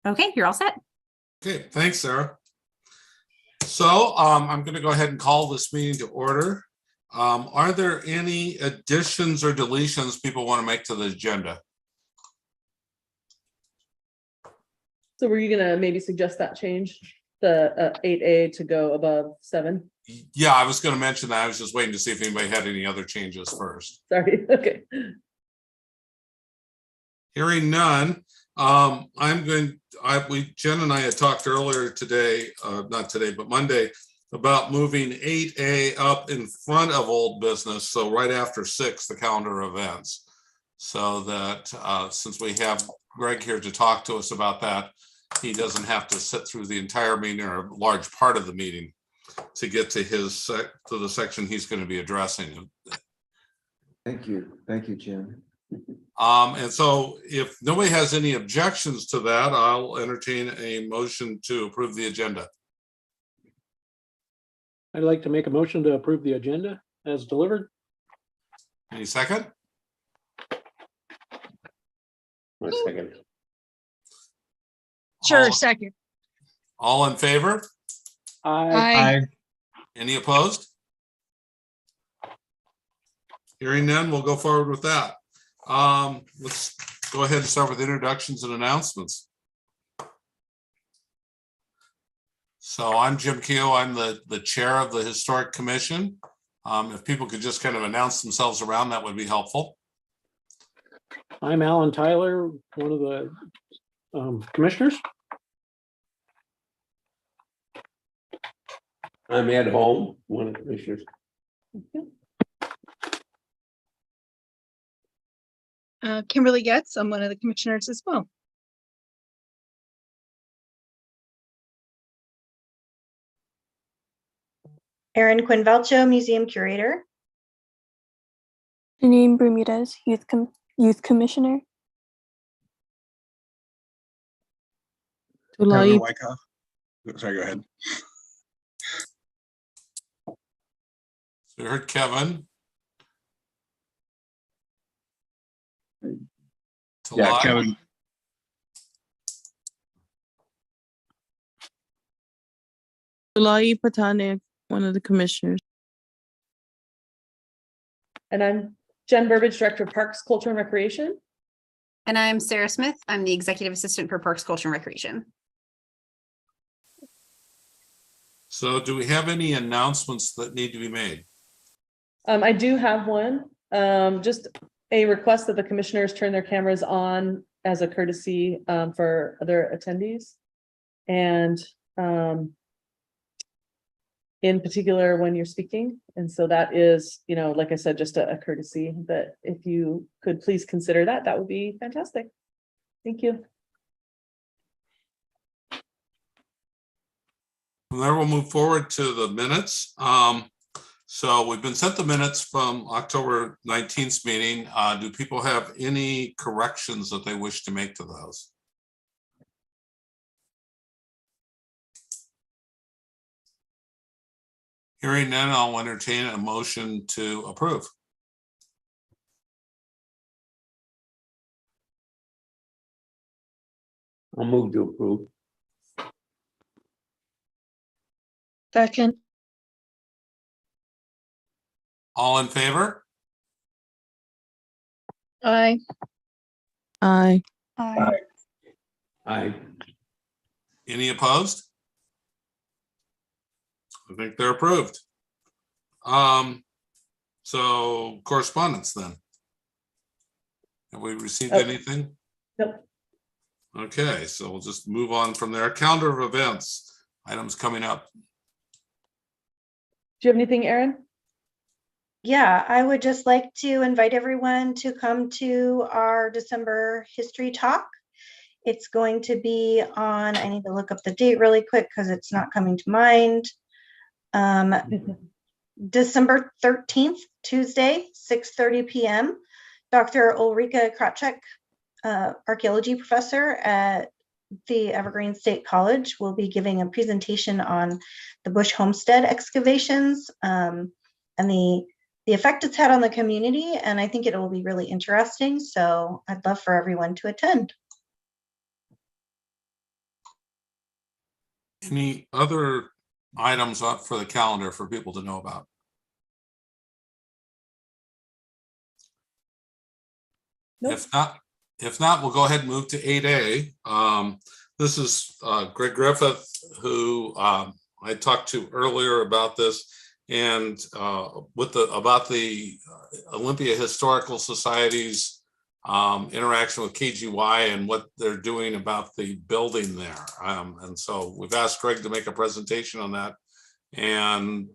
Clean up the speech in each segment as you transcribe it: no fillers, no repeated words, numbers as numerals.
Okay, you're all set. Okay, thanks, Sarah. So I'm going to go ahead and call this meeting to order. Are there any additions or deletions people want to make to the agenda? So were you gonna maybe suggest that change, the 8A to go above 7? Yeah, I was going to mention that. I was just waiting to see if anybody had any other changes first. Sorry, okay. Hearing none, Jen and I had talked earlier today, not today, but Monday, about moving 8A up in front of old business. So right after 6, the calendar events. So that since we have Greg here to talk to us about that, he doesn't have to sit through the entire meeting or a large part of the meeting to get to the section he's going to be addressing. Thank you, Jim. And so if nobody has any objections to that, I'll entertain a motion to approve the agenda. I'd like to make a motion to approve the agenda as delivered. Any second? One second. Sure, second. All in favor? Aye. Any opposed? Hearing none, we'll go forward with that. Let's go ahead and start with introductions and announcements. So I'm Jim Keogh. I'm the chair of the Historic Commission. If people could just kind of announce themselves around, that would be helpful. I'm Alan Tyler, one of the commissioners. I'm at home, one of the commissioners. Kimberly Getz, I'm one of the commissioners as well. Erin Quinvelcho, museum curator. Janine Bermudez, youth commissioner. Kevin Wyckoff. Sorry, go ahead. So you heard Kevin. Yeah, Kevin. Tulai Patane, one of the commissioners. And I'm Jen Burbidge, Director of Parks, Culture, and Recreation. And I'm Sarah Smith. I'm the Executive Assistant for Parks, Culture, and Recreation. So do we have any announcements that need to be made? I do have one, just a request that the commissioners turn their cameras on as a courtesy for other attendees. And in particular, when you're speaking. And so that is, like I said, just a courtesy that if you could please consider that, that would be fantastic. Thank you. From there, we'll move forward to the minutes. So we've been sent the minutes from October 19th meeting. Do people have any corrections that they wish to make to those? Hearing none, I'll entertain a motion to approve. I'll move to approve. Second. All in favor? Aye. Aye. Aye. Aye. Any opposed? I think they're approved. So correspondence then. Have we received anything? Nope. Okay, so we'll just move on from there. Calendar of events, items coming up. Do you have anything, Erin? Yeah, I would just like to invite everyone to come to our December history talk. It's going to be on, I need to look up the date really quick because it's not coming to mind. December 13th, Tuesday, 6:30 p.m. Dr. Ulrika Kratchek, archaeology professor at the Evergreen State College, will be giving a presentation on the Bush homestead excavations and the effect it's had on the community. And I think it will be really interesting. So I'd love for everyone to attend. Any other items up for the calendar for people to know about? Nope. If not, we'll go ahead and move to 8A. This is Greg Griffith, who I talked to earlier about this, and about the Olympia Historical Society's interaction with KGY and what they're doing about the building there. And so we've asked Greg to make a presentation on that, and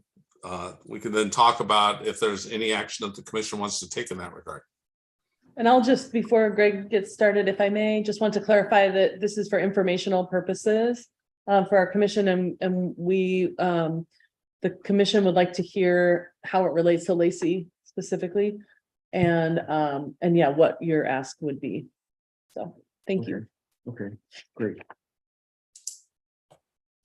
we can then talk about if there's any action that the commission wants to take in that regard. And I'll just, before Greg gets started, if I may, just want to clarify that this is for informational purposes for our commission, and we, the commission would like to hear how it relates to Lacey specifically, and yeah, what your ask would be. So, thank you. Okay, great.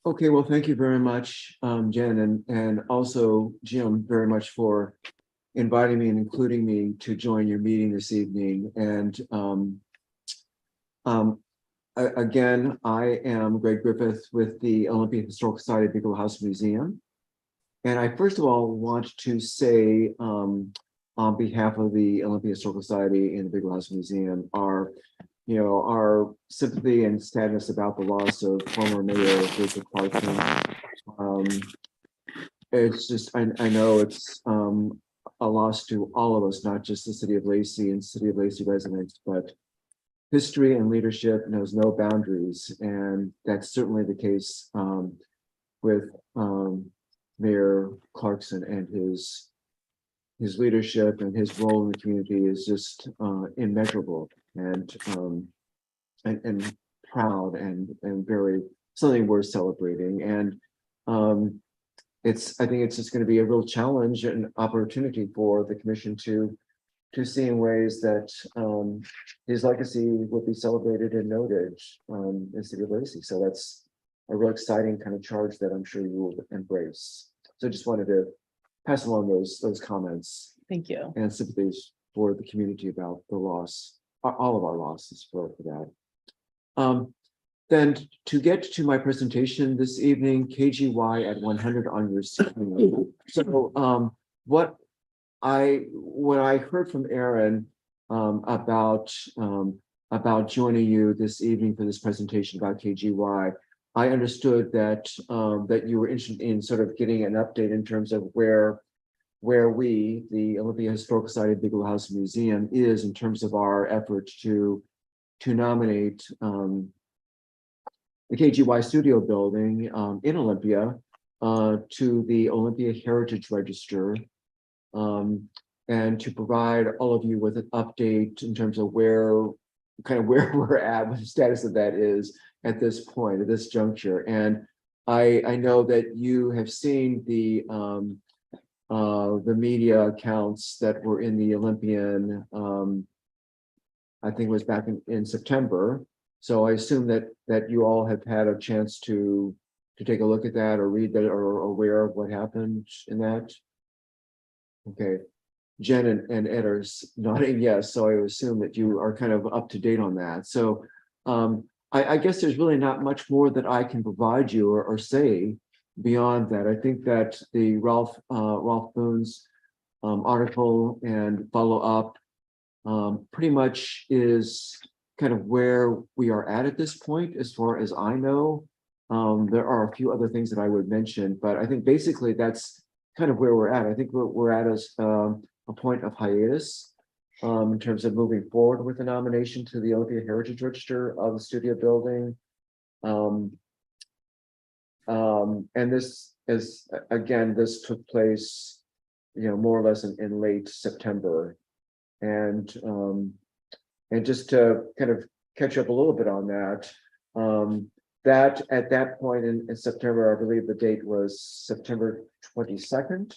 Okay, well, thank you very much, Jen, and also Jim, very much for inviting me and including me to join your meeting this evening. And again, I am Greg Griffith with the Olympia Historical Society Bigelow House Museum. And I first of all want to say on behalf of the Olympia Historical Society and the Bigelow House Museum, our sympathy and sadness about the loss of former Mayor Rachel Clarkson. It's just, I know it's a loss to all of us, not just the city of Lacey and city of Lacey residents, but history and leadership knows no boundaries. And that's certainly the case with Mayor Clarkson, and his leadership and his role in the community is just immeasurable and proud and very something worth celebrating. And I think it's just going to be a real challenge and opportunity for the commission to see in ways that his legacy will be celebrated and noted in the city of Lacey. So that's a real exciting kind of charge that I'm sure you will embrace. So I just wanted to pass along those comments. Thank you. And sympathies for the community about the loss, all of our losses for that. Then to get to my presentation this evening, KGY at 100 on your screen. So what I heard from Aaron about joining you this evening for this presentation about KGY, I understood that that you were interested in sort of getting an update in terms of where we, the Olympia Historical Society Bigelow House Museum, is in terms of our efforts to nominate the KGY studio building in Olympia to the Olympia Heritage Register, and to provide all of you with an update in terms of where we're at, what the status of that is at this point, at this juncture. And I know that you have seen the media accounts that were in the Olympian, I think it was back in September. So I assume that you all have had a chance to take a look at that or read that or are aware of what happened in that. Okay, Jen and Ed are nodding yes, so I assume that you are kind of up to date on that. So I guess there's really not much more that I can provide you or say beyond that. I think that the Ralph Boone's article and follow-up pretty much is kind of where we are at this point, as far as I know. There are a few other things that I would mention, but I think basically that's kind of where we're at. I think we're at a point of hiatus in terms of moving forward with the nomination to the Olympia Heritage Register of the studio building. And this is, again, this took place, more or less in late September. And just to kind of catch up a little bit on that, that at that point in September, I believe the date was September 22nd,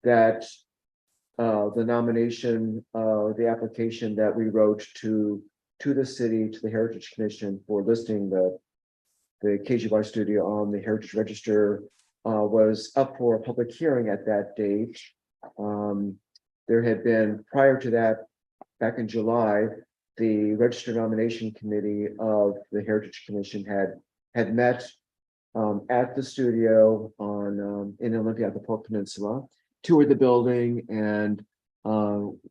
that the nomination, the application that we wrote to the city, to the Heritage Commission for listing the KGY studio on the Heritage Register was up for a public hearing at that date. There had been, prior to that, back in July, the Register Nomination Committee of the Heritage Commission had had met at the studio on in Olympia at the Port Peninsula, toured the building, and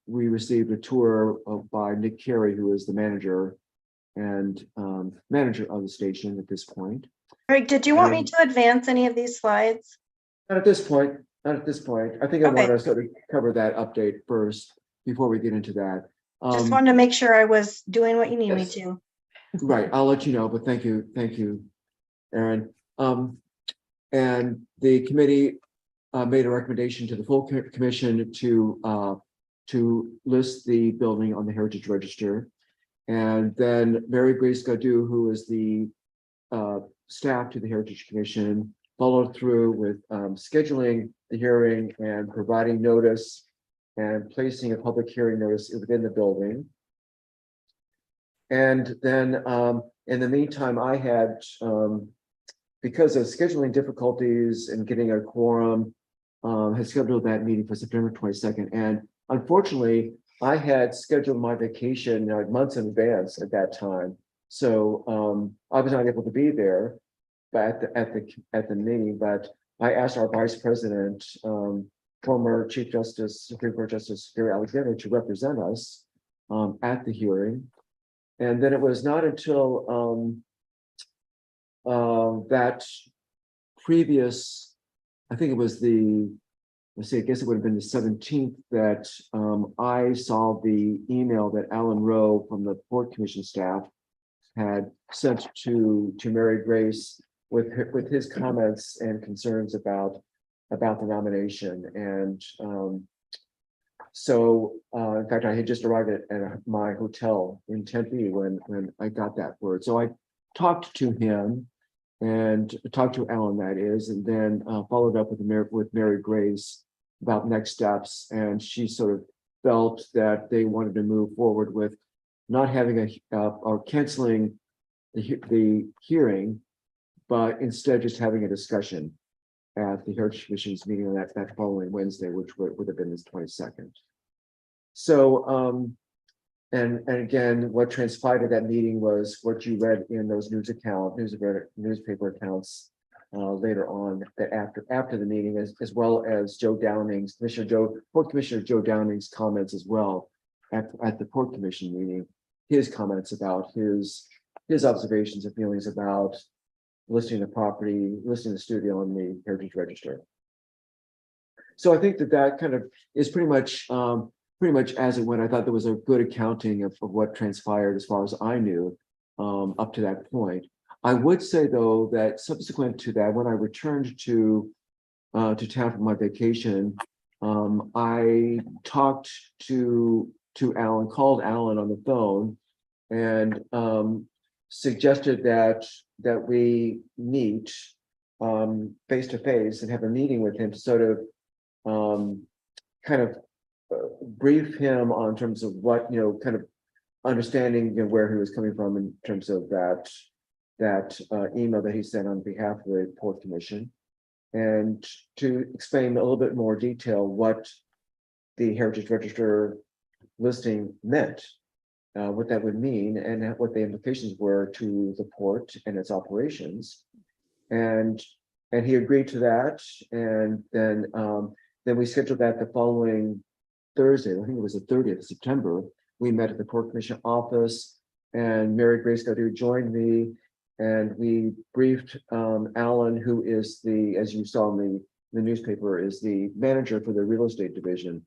we received a tour by Nick Carey, who is the manager and manager of the station at this point. Greg, did you want me And- to advance any of these slides? Not at this point, not at this point. I think I want to sort of cover that update first before we get into that. Just wanted to make sure I was doing what you need me yes. to. Right, I'll let you know, but thank you, Aaron. And the committee made a recommendation to the full commission to list the building on the Heritage Register. And then Mary Grace Gadu, who is the staff to the Heritage Commission, followed through with scheduling the hearing and providing notice and placing a public hearing notice within the building. And then in the meantime, I had, because of scheduling difficulties and getting a quorum, had scheduled that meeting for September 22nd. And unfortunately, I had scheduled my vacation months in advance at that time. So I was not able to be there at the meeting, but I asked our vice president, former Chief Justice, Supreme Court Justice Gary Alexander, to represent us at the hearing. And then it was not until that previous, I think it was let's see, I guess it would have been the 17th that I saw the email that Alan Rowe from the Port Commission staff had sent to Mary Grace with his comments and concerns about the nomination. And so in fact, I had just arrived at my hotel in Tempe when I got that word. So I talked to him and talked to Alan, that is, and then followed up with Mary Grace about next steps. And she sort of felt that they wanted to move forward with not having or canceling the hearing, but instead just having a discussion at the Heritage Commission's meeting on that following Wednesday, which would have been the 22nd. So, and again, what transpired at that meeting was what you read in those newspaper accounts later on, that after the meeting, as well as Joe Downing's, Port Commissioner Joe Downing's comments as well at the Port Commission meeting, his comments about his observations and feelings about listing the property, listing the studio on the Heritage Register. So I think that kind of is pretty much as it went. I thought there was a good accounting of what transpired as far as I knew up to that point. I would say though that subsequent to that, when I returned to town for my vacation, I talked to Alan, called Alan on the phone, and suggested that we meet face to face and have a meeting with him to sort of kind of brief him on terms of what, kind of understanding where he was coming from in terms of that email that he sent on behalf of the Port Commission, and to explain a little bit more detail what the Heritage Register listing meant, what that would mean, and what the implications were to the port and its operations. And he agreed to that. And then we scheduled that the following Thursday. I think it was the 30th of September. We met at the Port Commission office, and Mary Grace Gadu joined me, and we briefed Alan, who is as you saw in the newspaper, is the manager for the real estate division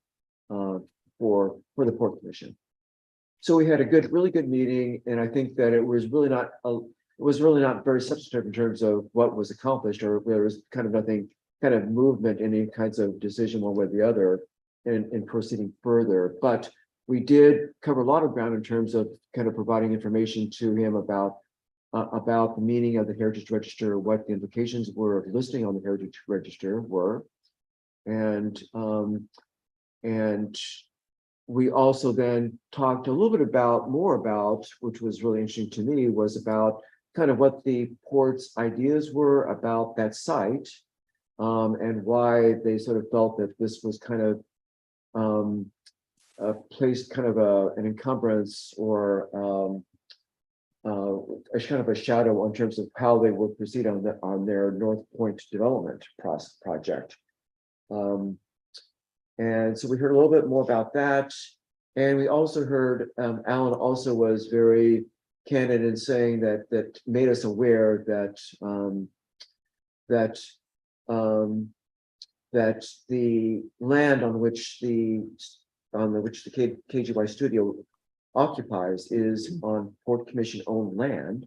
for the Port Commission. So we had a really good meeting, and I think that it was really not very substantive in terms of what was accomplished, or there was kind of nothing, kind of movement, any kinds of decision one way or the other in proceeding further. But we did cover a lot of ground in terms of kind of providing information to him about the meaning of the Heritage Register, what the implications were of listing on the Heritage Register were, and we also then talked a little bit more about, which was really interesting to me, was about kind of what the port's ideas were about that site, and why they sort of felt that this was kind of placed kind of an encumbrance or kind of a shadow in terms of how they will proceed on their North Point development project. And so we heard a little bit more about that. And we also heard Alan also was very candid in saying that made us aware that that the land on which the KGY studio occupies is on Port Commission owned land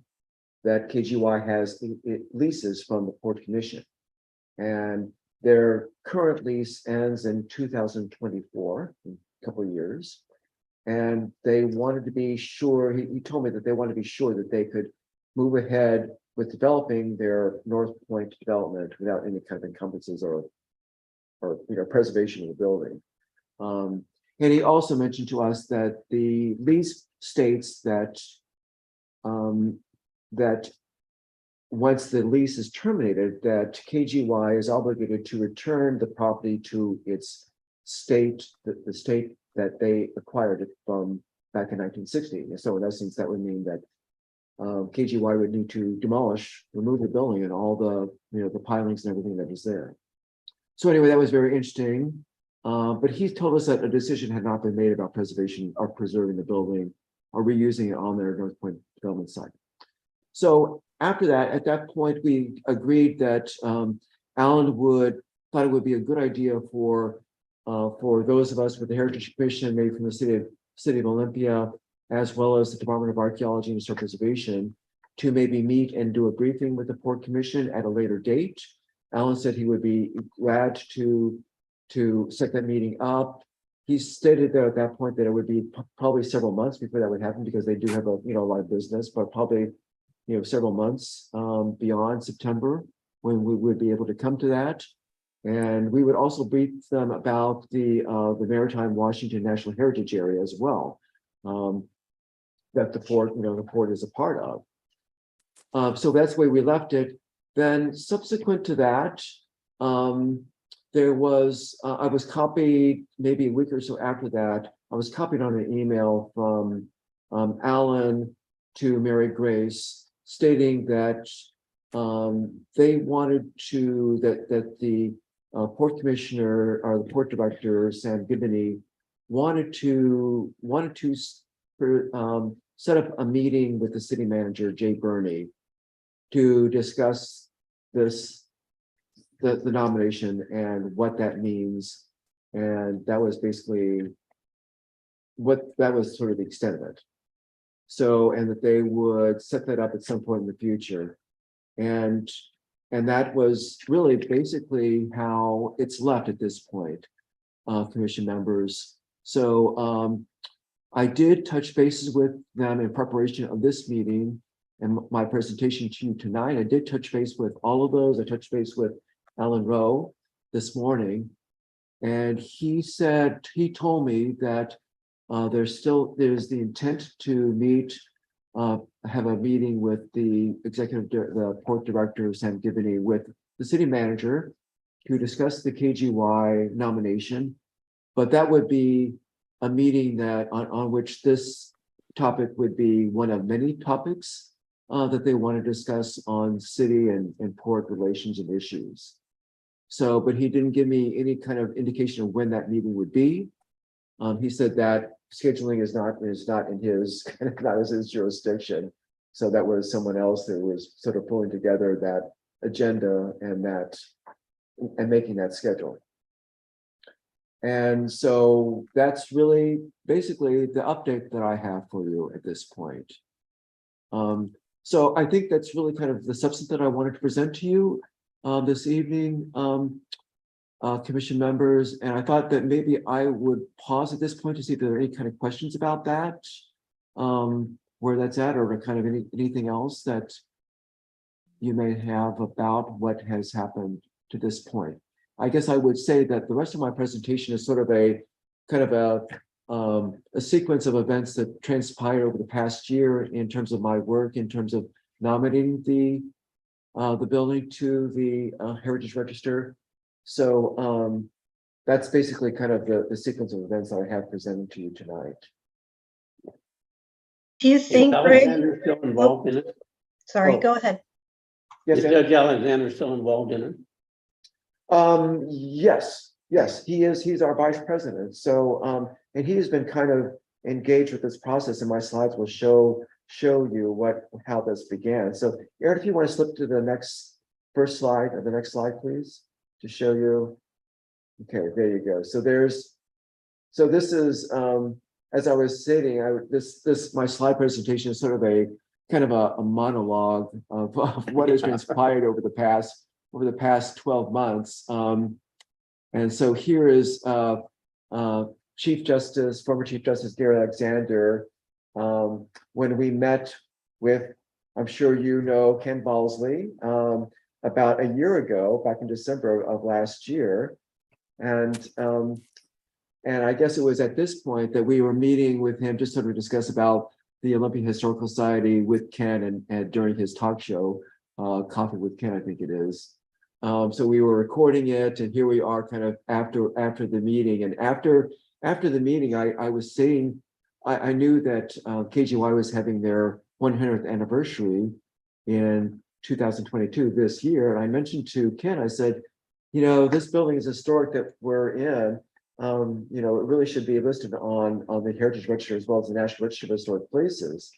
that KGY has it leases from the Port Commission. And their current lease ends in 2024, a couple of years. And they wanted to be sure, he told me that they wanted to be sure that they could move ahead with developing their North Point development without any kind of encumbrances or preservation of the building. And he also mentioned to us that the lease states that that once the lease is terminated, that KGY is obligated to return the property to its state, the state that they acquired it from back in 1960. And so in essence, that would mean that KGY would need to remove the building and all the pilings and everything that was there. So anyway, that was very interesting. But he told us that a decision had not been made about preservation or preserving the building or reusing it on their North Point development site. So after that, at that point, we agreed that Alan thought it would be a good idea for those of us with the Heritage Commission, maybe from the city of Olympia, as well as the Department of Archaeology and Historic Preservation, to maybe meet and do a briefing with the Port Commission at a later date. Alan said he would be glad to set that meeting up. He stated there at that point that it would be probably several months before that would happen because they do have a lot of business, but probably several months beyond September when we would be able to come to that. And we would also brief them about the Maritime Washington National Heritage Area as well, that the port is a part of. So that's the way we left it. Then subsequent to that, there was, I was copied maybe a week or so after that, I was copied on an email from Alan to Mary Grace stating that they wanted to, that the Port Commissioner or the Port Director, Sam Gibney, wanted to set up a meeting with the City Manager, Jay Burney, to discuss the nomination and what that means. And that was basically that was sort of the extent of it. So, and that they would set that up at some point in the future. And that was really basically how it's left at this point, commission members. So I did touch bases with them in preparation of this meeting and my presentation to you tonight. I did touch base with all of those. I touched base with Alan Rowe this morning, and he told me that there's the intent to meet, have a meeting with the Port Director, Sam Gibney, with the City Manager to discuss the KGY nomination. But that would be a meeting that on which this topic would be one of many topics that they want to discuss on city and port relations and issues. So, but he didn't give me any kind of indication of when that meeting would be. He said that scheduling is not in his not as his jurisdiction. So that was someone else that was sort of pulling together that agenda and making that schedule. And so that's really basically the update that I have for you at this point. So I think that's really kind of the substance that I wanted to present to you this evening, commission members. And I thought that maybe I would pause at this point to see if there are any kind of questions about that, where that's at, or kind of anything else that you may have about what has happened to this point. I guess I would say that the rest of my presentation is sort of a kind of a sequence of events that transpired over the past year in terms of my work, in terms of nominating the building to the Heritage Register. So that's basically kind of the sequence of events that I have presented to you tonight. Do you Is think, Greg? Alexander still involved in it? Sorry, Oh. go ahead. Yes, Is ma'am. Judge Alexander still involved in it? Yes, he is. He's our vice president. So, and he has been kind of engaged with this process, and my slides will show you how this began. So, Aaron, if you want to slip to the first slide, or the next slide, please, to show you. Okay, there you go. So this is, as I was saying, my slide presentation is sort of a kind of a monologue of what has transpired over the past 12 months. And so here is former Chief Justice Gary Alexander, when we met with, I'm sure you know, Ken Balsley, about a year ago, back in December of last year. And I guess it was at this point that we were meeting with him just sort of discuss about the Olympian Historical Society with Ken and during his talk show, Coffee with Ken, I think it is. So we were recording it, and here we are kind of after the meeting. And after the meeting, I was saying, I knew that KGY was having their 100th anniversary in 2022 this year. And I mentioned to Ken, I said, this building is historic that we're in. It really should be listed on the Heritage Register as well as the National Register of Historic Places.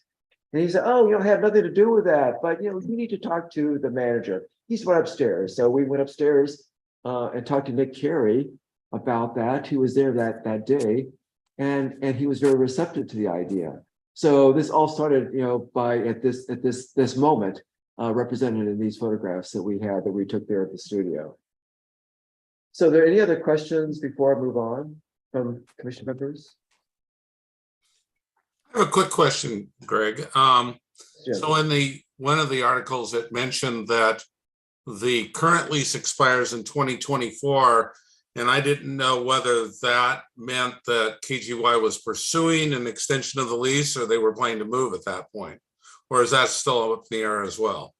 And he said, oh, I have nothing to do with that, but you need to talk to the manager. He's went upstairs. So we went upstairs and talked to Nick Carey about that. He was there that day, and he was very receptive to the idea. So this all started, at this moment, represented in these photographs that we took there at the studio. So are there any other questions before I move on from commission members? I have a quick question, Greg. Jim? So in one of the articles, it mentioned that the current lease expires in 2024, and I didn't know whether that meant that KGY was pursuing an extension of the lease or they were planning to move at that point, or is that still up in the air as well?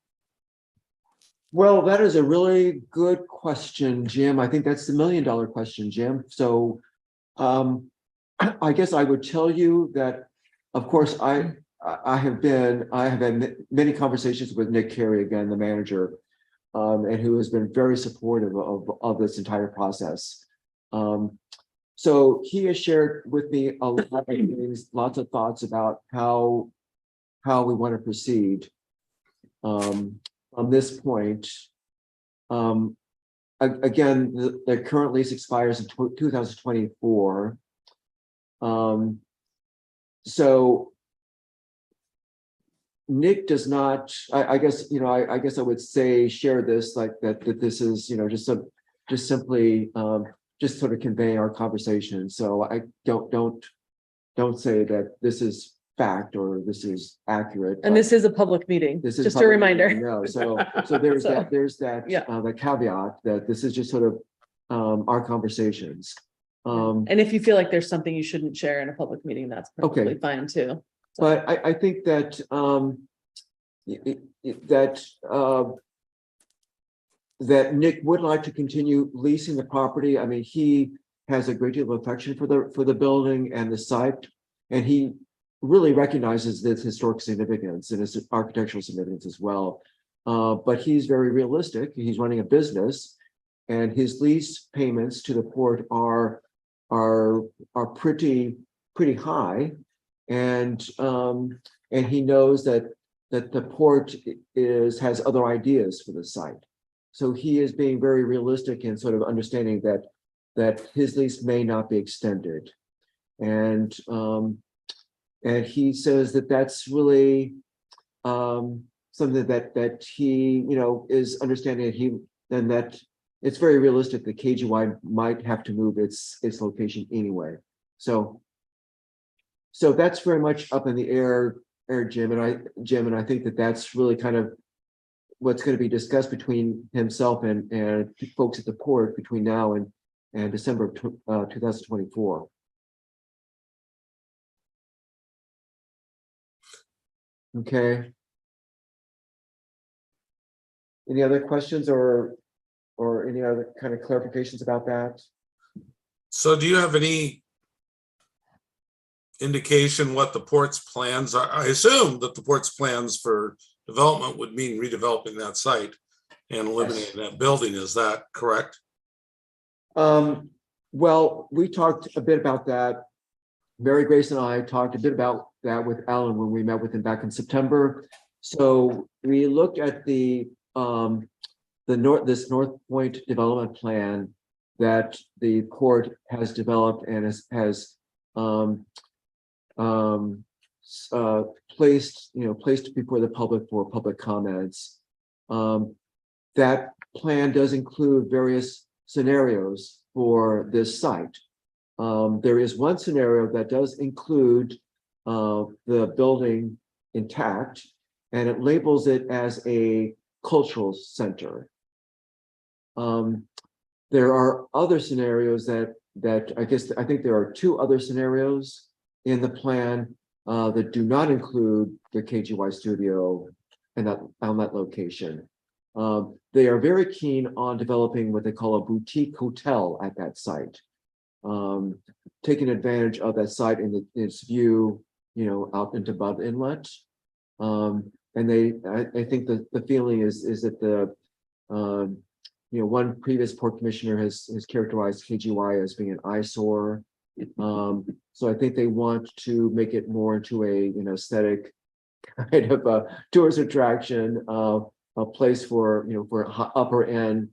Well, that is a really good question, Jim. I think that's the $1 million question, Jim. So I guess I would tell you that, of course, I have had many conversations with Nick Carey, again, the manager, and who has been very supportive of this entire process. So he has shared with me a lot of things, lots of thoughts about how we want to proceed. On this point, again, the current lease expires in 2024. So Nick does not. I guess I guess I would say share this like that this is just simply just sort of convey our conversation. So I don't say that this is fact or this is accurate. And this is a public meeting. This is just a reminder. No, so there's So, that yeah. the caveat that this is just sort of our conversations. And if you feel like there's something you shouldn't share in a public meeting, that's perfectly fine too. But I think that that Nick would like to continue leasing the property. I mean, he has a great deal of affection for the building and the site, and he really recognizes its historic significance and its architectural significance as well. But he's very realistic. He's running a business, and his lease payments to the port are pretty high, and he knows that the port has other ideas for the site. So he is being very realistic and sort of understanding that his lease may not be extended, and he says that that's really something that he is understanding that it's very realistic that KGY might have to move its location anyway. So that's very much up in the air, Jim, and I think that's really kind of what's going to be discussed between himself and folks at the port between now and December of 2024. Okay. Any other questions or any other kind of clarifications about that? So do you have any indication what the port's plans are? I assume that the port's plans for development would mean redeveloping that site and eliminating that building. Is that correct? Well, we talked a bit about that. Mary Grace and I talked a bit about that with Alan when we met with him back in September. So we looked at this North Point development plan that the port has developed and has placed before the public for public comments. That plan does include various scenarios for this site. There is one scenario that does include the building intact, and it labels it as a cultural center. There are other scenarios that I think there are two other scenarios in the plan that do not include the KGY studio and on that location. They are very keen on developing what they call a boutique hotel at that site, taking advantage of that site in its view, out into Bub Inlet. And I think the feeling is that one previous port commissioner has characterized KGY as being an eyesore. So I think they want to make it more into a aesthetic kind of a tourist attraction, a place for upper end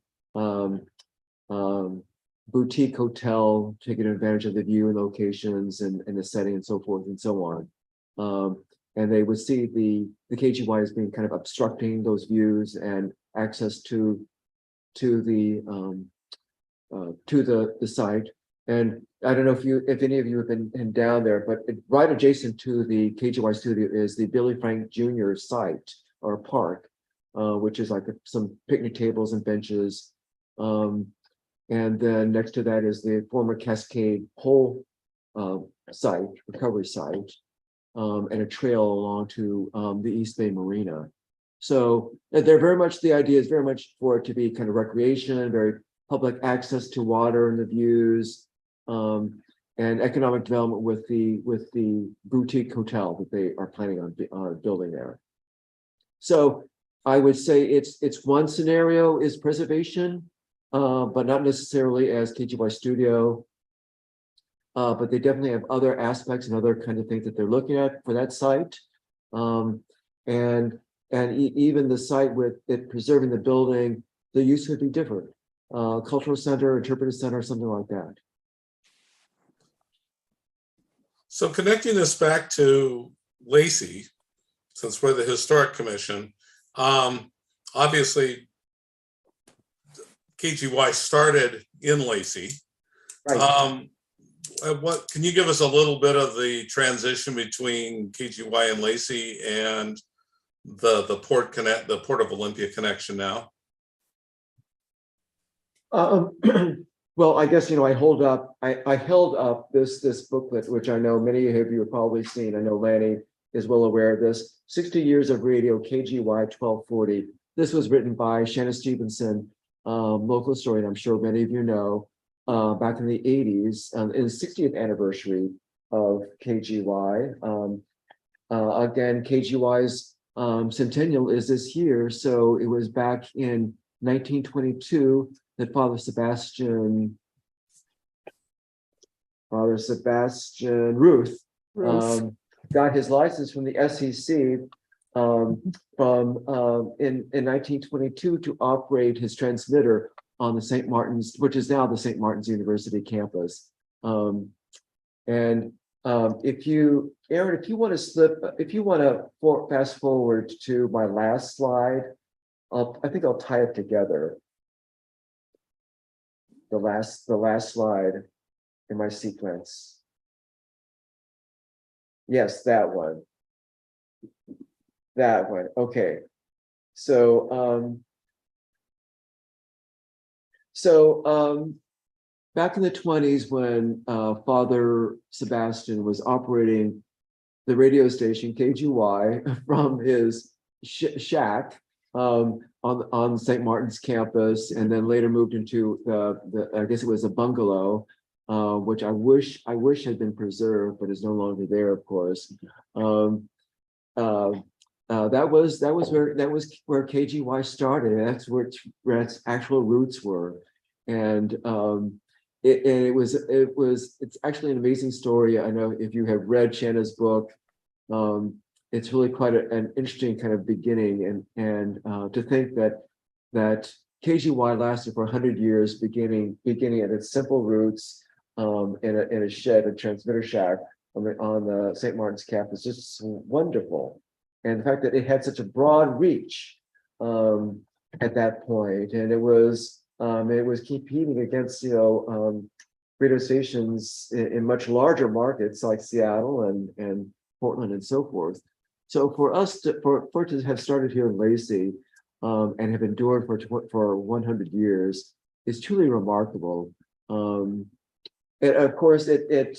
boutique hotel, taking advantage of the view and locations and the setting and so forth and so on. And they would see the KGY as being kind of obstructing those views and access to the site. And I don't know if any of you have been down there, but right adjacent to the KGY studio is the Billy Frank Jr. site or park, which is like some picnic tables and benches. And then next to that is the former Cascade Pole site, recovery site, and a trail along to the East Bay Marina. So they're very much, the idea is very much for it to be kind of recreation, very public access to water and the views, and economic development with the boutique hotel that they are planning on building there. So I would say it's one scenario is preservation, but not necessarily as KGY studio. But they definitely have other aspects and other kind of things that they're looking at for that site. And even the site with it preserving the building, the use could be different. Cultural center, interpretive center, something like that. So connecting this back to Lacey, since we're the Historic Commission, obviously KGY started in Lacey. Right. What can you give us a little bit of the transition between KGY and Lacey and the Port of Olympia connection now? Well, I guess I held up this booklet, which I know many of you have probably seen. I know Lanny is well aware of this. 60 Years of Radio, KGY 1240. This was written by Shanna Stevenson, local historian, I'm sure many of you know, back in the 80s, in the 60th anniversary of KGY. Again, KGY's centennial is this year, so it was back in 1922 that Father Sebastian Ruth got his license from the SEC in 1922 to operate his transmitter on the St. Martin's, which is now the St. Martin's University campus. If you, Aaron, if you want to fast forward to my last slide, I think I'll tie it together. The last slide in my sequence. Yes, that one. That one. Okay. So back in the 20s, when Father Sebastian was operating the radio station KGY from his shack on St. Martin's campus, and then later moved into I guess it was a bungalow which I wish had been preserved, but is no longer there, of course. That was where KGY started. That's where its actual roots were, and it's actually an amazing story. I know if you have read Shanna's book, it's really quite an interesting kind of beginning, and to think that KGY lasted for 100 years, beginning at its simple roots in a shed, a transmitter shack on the St. Martin's campus, just wonderful. And the fact that it had such a broad reach at that point, and it was competing against radio stations in much larger markets like Seattle and Portland and so forth. So for us for it to have started here in Lacey and have endured for 100 years is truly remarkable. And of course, it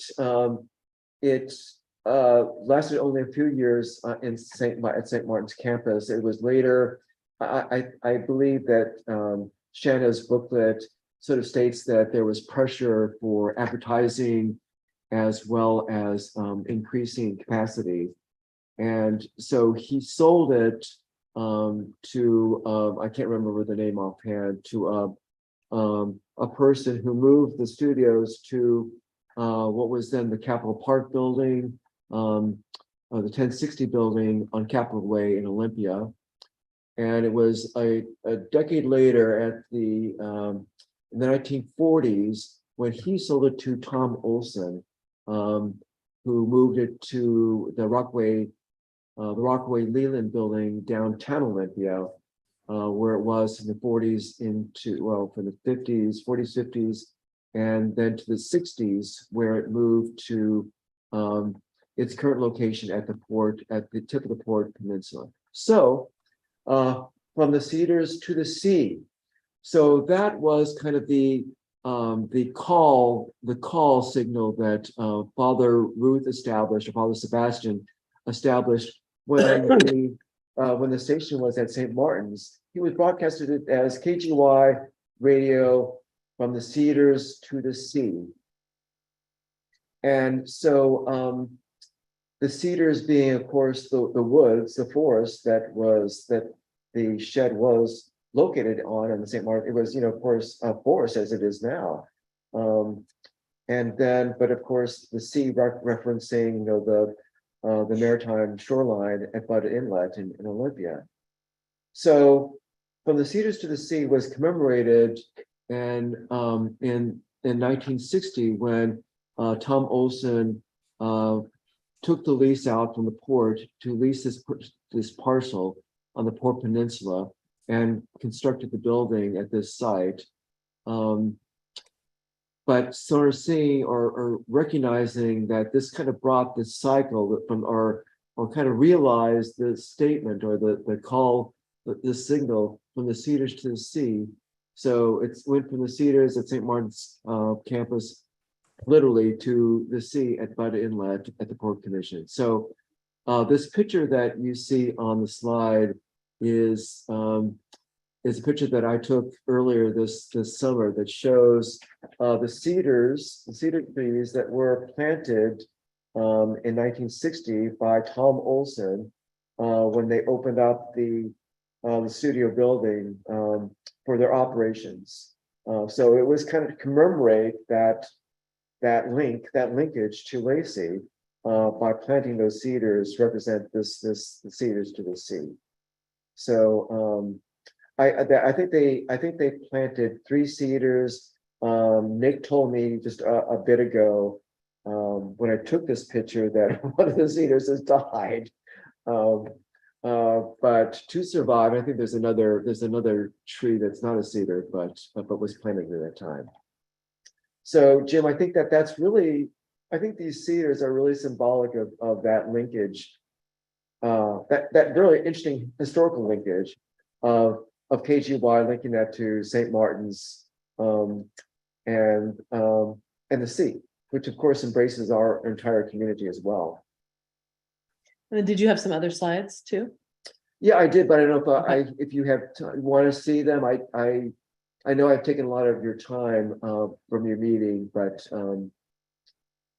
lasted only a few years at St. Martin's campus. It was later, I believe that Shanna's booklet sort of states that there was pressure for advertising as well as increasing capacity. And so he sold it to, I can't remember the name offhand, to a person who moved the studios to what was then the Capitol Park building, the 1060 building on Capitol Way in Olympia. And it was a decade later in the 1940s when he sold it to Tom Olson, who moved it to the Rockaway Leland building downtown Olympia, where it was in the 40s from the 50s, 40s, 50s, and then to the 60s, where it moved to its current location at the tip of the Port Peninsula. So from the Cedars to the sea. So that was kind of the call signal that Father Ruth established, or Father Sebastian established when the station was at St. Martin's. He was broadcasted it as KGY radio from the Cedars to the sea. And so the Cedars being, of course, the woods, the forest that the shed was located on in the St. Martin. It was, of course, a forest as it is now. And then, but of course, the sea referencing, the maritime shoreline at Budd Inlet in Olympia. So from the Cedars to the sea was commemorated and in 1960 when Tom Olson took the lease out from the port to lease this parcel on the Port Peninsula and constructed the building at this site. But sort of seeing or recognizing that this kind of brought this cycle from or kind of realized the statement or the call, the signal from the Cedars to the sea. So it went from the Cedars at St. Martin's campus literally to the sea at Budd Inlet at the Port Commission. So this picture that you see on the slide is a picture that I took earlier this summer that shows the cedar trees that were planted in 1960 by Tom Olson when they opened up the studio building for their operations. So it was kind of to commemorate that linkage to Lacey by planting those cedars, represent the Cedars to the sea. So I think they planted 3 cedars. Nick told me just a bit ago when I took this picture that one of the cedars has died. But to survive, I think there's another tree that's not a cedar, but was planted at that time. So Jim, I think that's really, I think these cedars are really symbolic of that linkage, that really interesting historical linkage of KGY linking that to St. Martin's and the sea, which of course embraces our entire community as well. And then did you have some other slides too? Yeah, I did, but I don't know if you want to see them. I I know I've taken a lot of your time from your meeting, but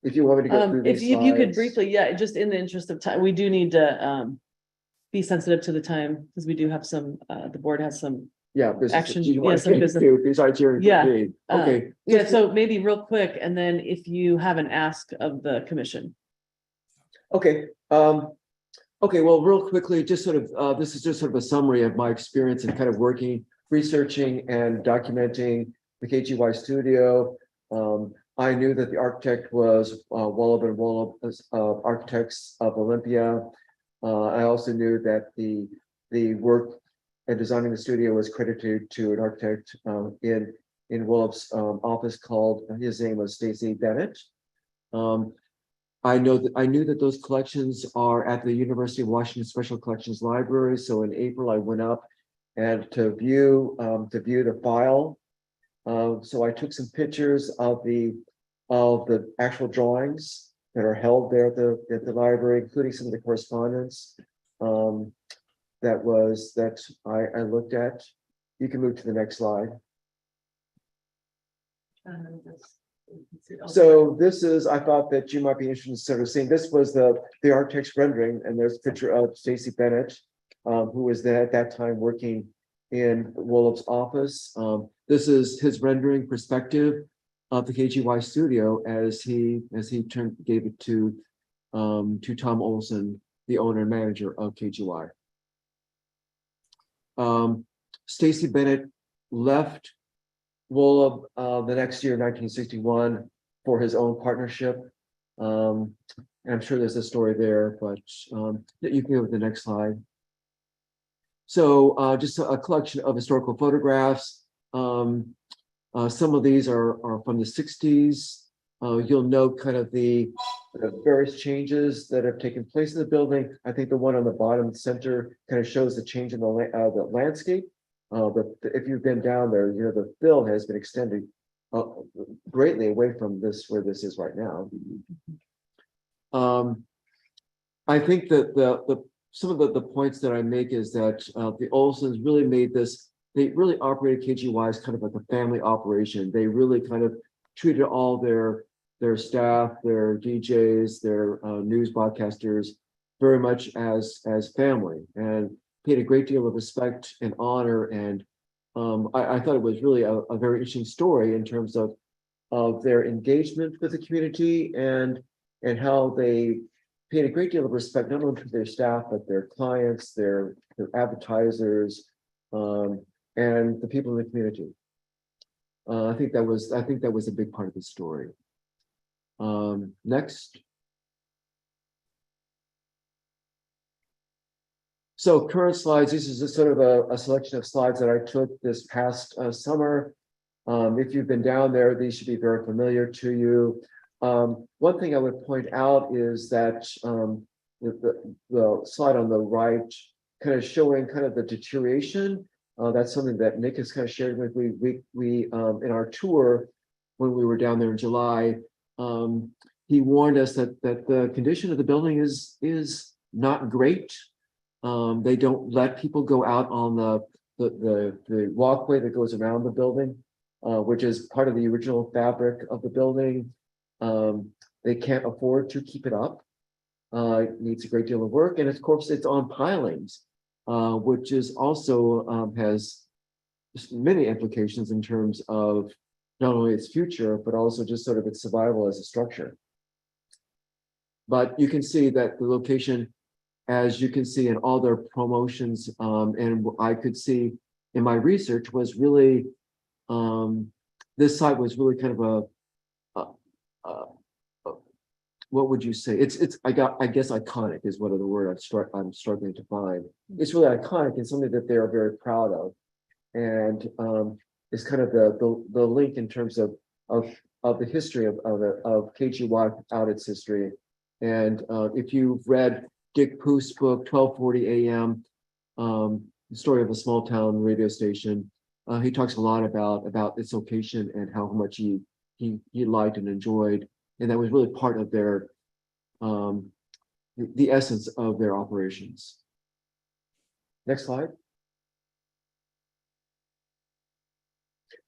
if you want me to go through If these you could slides. briefly, yeah, just in the interest of time, we do need to be sensitive to the time because we do have some, the board has some, Yeah. business that action, you want yeah, some to business. do Besides hearing Yeah, from me. Okay. yeah, so maybe real quick, and then if you have an ask of the commission. Okay, okay, well, real quickly, just sort of, this is just sort of a summary of my experience in kind of working, researching and documenting the KGY studio. I knew that the architect was Wallop and Wallop Architects of Olympia. I also knew that the work and designing the studio was credited to an architect in Wallop's office called, his name was Stacey Bennett. I knew that those collections are at the University of Washington Special Collections Library. So in April, I went up and to view the file. So I took some pictures of the actual drawings that are held there at the library, including some of the correspondence that I looked at. You can move to the next slide. So this is, I thought that you might be interested in sort of seeing, this was the architect's rendering, and there's a picture of Stacey Bennett, who was there at that time working in Wallop's office. This is his rendering perspective of the KGY studio as he gave it to Tom Olson, the owner and manager of KGY. Stacey Bennett left Wallop the next year, 1961, for his own partnership. And I'm sure there's a story there, but you can go to the next slide. So just a collection of historical photographs. Some of these are from the 60s. You'll note kind of the various changes that have taken place in the building. I think the one on the bottom center kind of shows the change in the landscape. But if you've been down there, you know, the fill has been extended greatly away from where this is right now. I think that some of the points that I make is that the Olsons really made this, they really operated KGY as kind of like a family operation. They really kind of treated all their staff, their DJs, their news broadcasters very much as family, and paid a great deal of respect and honor. And I thought it was really a very interesting story in terms of their engagement with the community and how they paid a great deal of respect, not only to their staff, but their clients, their advertisers, and the people in the community. I think that was a big part of the story. Next. So current slides, this is a sort of a selection of slides that I took this past summer. If you've been down there, these should be very familiar to you. One thing I would point out is that the slide on the right kind of showing kind of the deterioration. That's something that Nick has kind of shared with me. We in our tour when we were down there in July, he warned us that the condition of the building is not great. They don't let people go out on the walkway that goes around the building, which is part of the original fabric of the building. They can't afford to keep it up. It needs a great deal of work, and of course it's on pilings, which is also has many implications in terms of not only its future, but also just sort of its survival as a structure. But you can see that the location, as you can see in all their promotions, and I could see in my research, was really, this site was really kind of what would you say? I guess iconic is one of the word I'm struggling to find. It's really iconic and something that they are very proud of, and it's kind of the link in terms of the history of KGY out its history. And if you've read Dick Poost's book 1240 AM, the story of a small town radio station, he talks a lot about its location and how much he liked and enjoyed, and that was really part of their the essence of their operations. Next slide.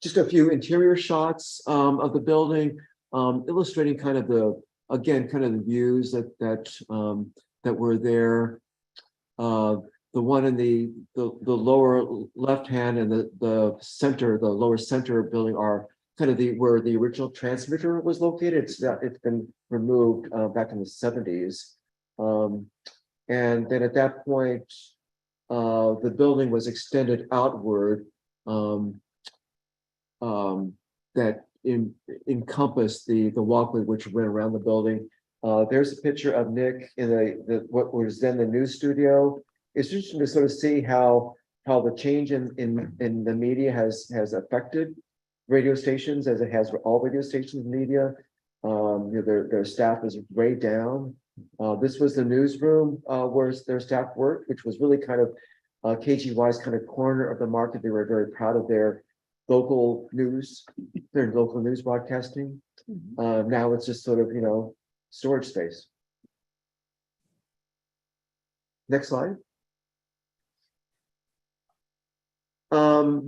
just a few interior shots of the building, illustrating kind of the, again, kind of the views that were there. The one in the lower left hand and the center, the lower center building are kind of where the original transmitter was located. It's been removed back in the 70s. And then at that point, the building was extended outward that encompassed the walkway which went around the building. There's a picture of Nick in what was then the news studio. It's interesting to sort of see how the change in the media has affected radio stations, as it has for all radio stations media. Their staff is way down. This was the newsroom where their staff worked, which was really kind of KGY's kind of corner of the market. They were very proud of their local news, their local news broadcasting. Now it's just sort of, storage space. Next slide.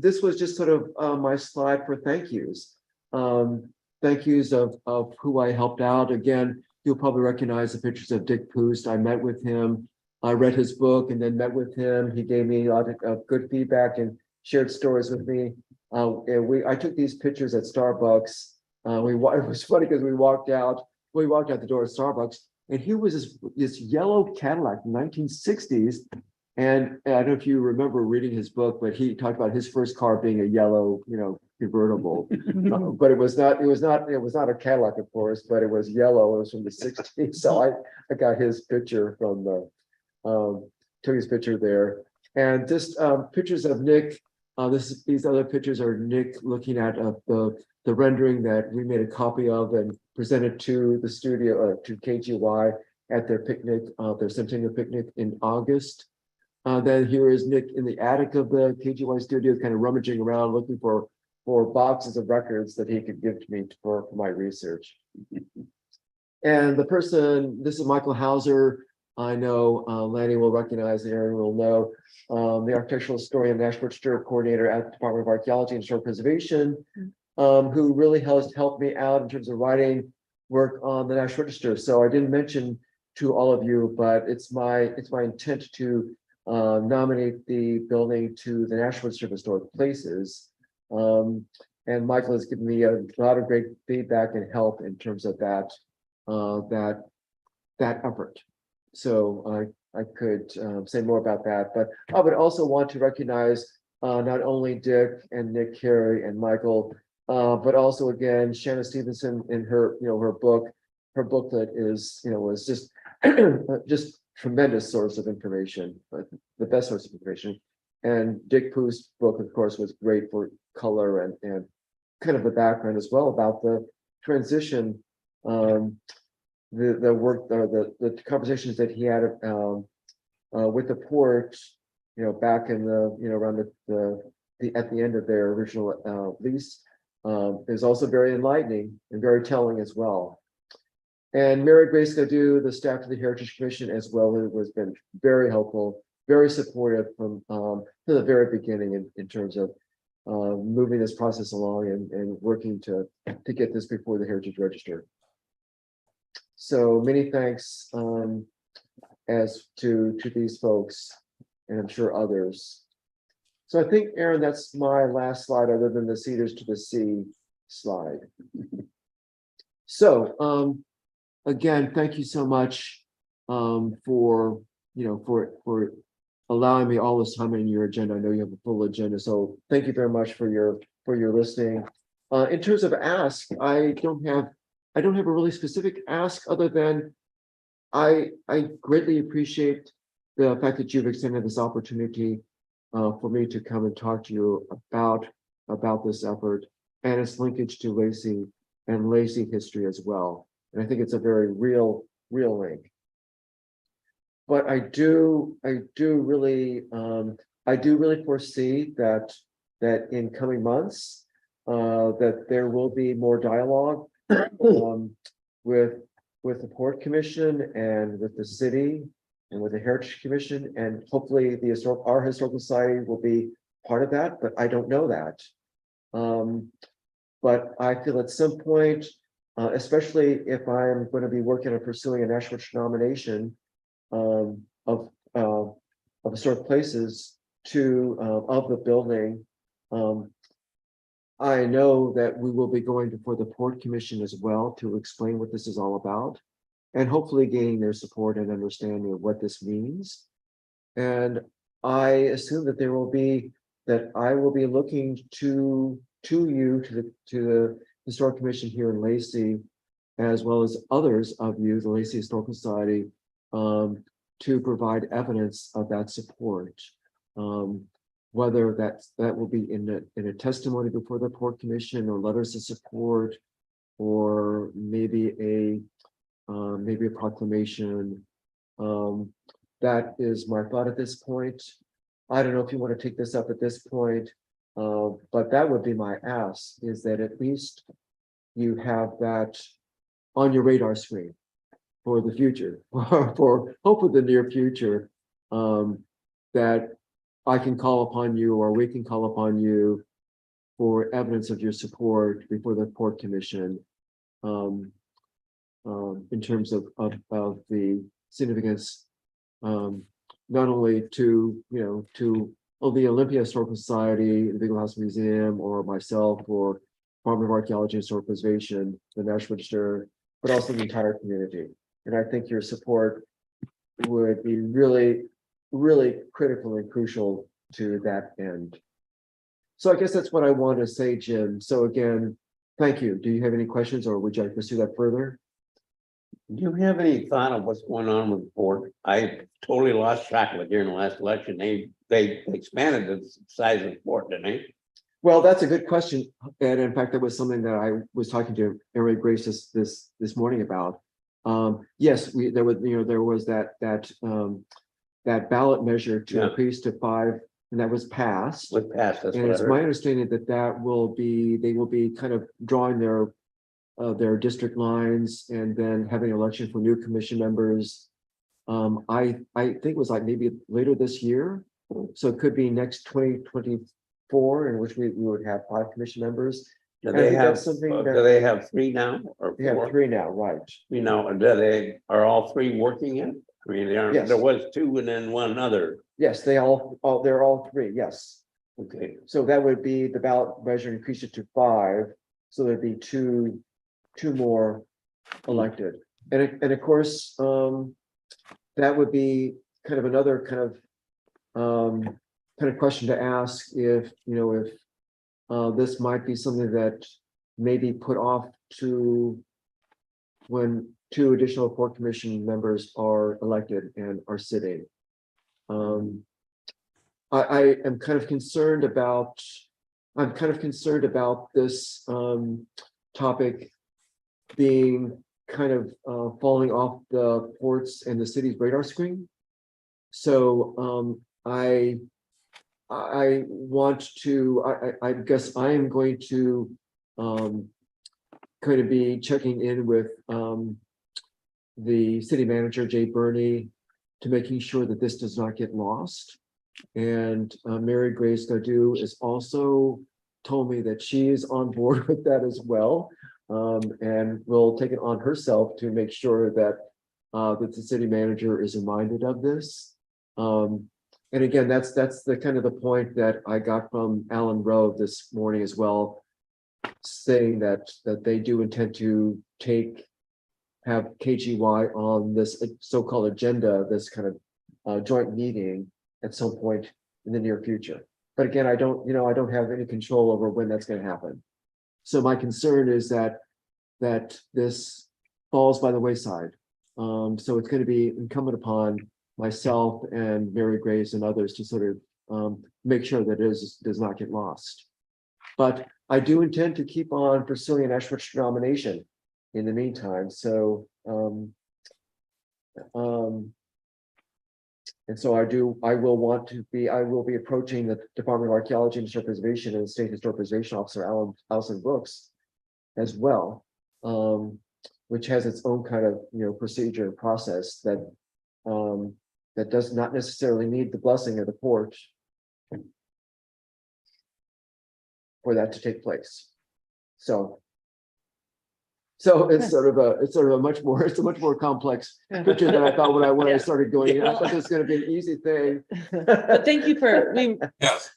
This was just sort of my slide for thank yous. Thank yous of who I helped out. Again, you'll probably recognize the pictures of Dick Poost. I met with him. I read his book and then met with him. He gave me a lot of good feedback and shared stories with me. I took these pictures at Starbucks. It was funny because we walked out the door at Starbucks, and here was this yellow Cadillac, 1960s. And I don't know if you remember reading his book, but he talked about his first car being a yellow, convertible. But it was not a Cadillac, of course, but it was yellow. It was from the 60s. So I got his picture from took his picture there. And just pictures of Nick. These other pictures are Nick looking at the rendering that we made a copy of and presented to the studio, to KGY at their picnic, their centennial picnic in August. Then here is Nick in the attic of the KGY studio, kind of rummaging around looking for boxes of records that he could give to me for my research. And the person, this is Michael Hauser. I know Lanny will recognize, Aaron will know, the architectural historian, National Register coordinator at the Department of Archaeology and Historic Preservation, who really has helped me out in terms of writing work on the National Register. So I didn't mention to all of you, but it's my intent to nominate the building to the National Register of Historic Places. And Michael has given me a lot of great feedback and help in terms of that effort. So I could say more about that, but I would also want to recognize not only Dick and Nick Carey and Michael, but also again Shanna Stevenson in her booklet is was just tremendous source of information, but the best source of information. And Dick Poost's book, of course, was great for color and kind of the background as well about the transition. The work, the conversations that he had with the port, back in around at the end of their original lease, is also very enlightening and very telling as well. And Mary Grace Gadu, the staff of the Heritage Commission as well, who has been very helpful, very supportive from the very beginning in terms of moving this process along and working to get this before the Heritage Register. So many thanks as to these folks, and I'm sure others. So I think, Aaron, that's my last slide, other than the Cedars to the Sea slide. So again, thank you so much for allowing me all this time in your agenda. I know you have a full agenda, so thank you very much for your listening. In terms of ask, I don't have a really specific ask other than I greatly appreciate the fact that you've extended this opportunity for me to come and talk to you about this effort and its linkage to Lacey and Lacey history as well. And I think it's a very real link. But I do really foresee that in coming months that there will be more dialogue with the Port Commission and with the city and with the Heritage Commission, and hopefully our Historical Society will be part of that, but I don't know that. But I feel at some point, especially if I'm going to be working on pursuing a national nomination of historic places of the building, I know that we will be going before the Port Commission as well to explain what this is all about, and hopefully gaining their support and understanding of what this means. And I assume that I will be looking to the Historic Commission here in Lacey, as well as others of you, the Lacey Historical Society, to provide evidence of that support. Whether that will be in a testimony before the Port Commission, or letters of support, or maybe a proclamation. That is my thought at this point. I don't know if you want to take this up at this point, but that would be my ask, is that at least you have that on your radar screen for the future, for hopefully the near future, that I can call upon you, or we can call upon you for evidence of your support before the Port Commission, in terms of the significance, not only to the Olympia Historical Society, the Beagle House Museum, or myself, or Department of Archaeology and Historic Preservation, the National Register, but also the entire community. And I think your support would be really, really critical and crucial to that end. So I guess that's what I want to say, Jim. So again, thank you. Do you have any questions, or would you like to pursue that further? Do you have any thought of what's going on with the port? I totally lost track of it during the last election. They expanded the size of the port, didn't they? Well, that's a good question. And in fact, that was something that I was talking to Mary Grace this morning about. Yes, there was that ballot measure to increase to 5, and that was passed. That's and it's my understanding that they will be kind of drawing their district lines, and then having an election for new commission members. I think it was like maybe later this year, so it could be next 2024, in which we would have 5 commission members. Do they have 3 now, or 4? They have 3 now, right? Are all 3 working yet? I mean, Yes. There was 2 and then one other. Yes, they're all 3. Yes. Okay. So that would be the ballot measure increase it to 5. So there'd be two more elected. And of course, that would be kind of another kind of question to ask, if this might be something that may be put off to when 2 additional Port Commission members are elected and are sitting. I am kind of concerned about this topic being kind of falling off the ports and the city's radar screen. So I guess I am going to kind of be checking in with the city manager, Jay Burney, to making sure that this does not get lost. And Mary Grace Gadu has also told me that she is on board with that as well, and will take it on herself to make sure that that the city manager is reminded of this. And again, that's the kind of the point that I got from Alan Rowe this morning as well, saying that they do intend to have KGY on this so-called agenda, this kind of joint meeting at some point in the near future. But again, I don't have any control over when that's going to happen. So my concern is that this falls by the wayside. So it's going to be incumbent upon myself and Mary Grace and others to sort of make sure that it does not get lost. But I do intend to keep on pursuing an Ashwich nomination in the meantime. So and so I will be approaching the Department of Archaeology and Historic Preservation and the State Historic Preservation Officer Allison Brooks as well, which has its own kind of procedure and process that does not necessarily need the blessing of the port. for that to take place. So it's sort of a much more complex Yeah. picture than I thought when I Yeah. started going in. I thought this was gonna be an easy thing. But thank you for, Yes.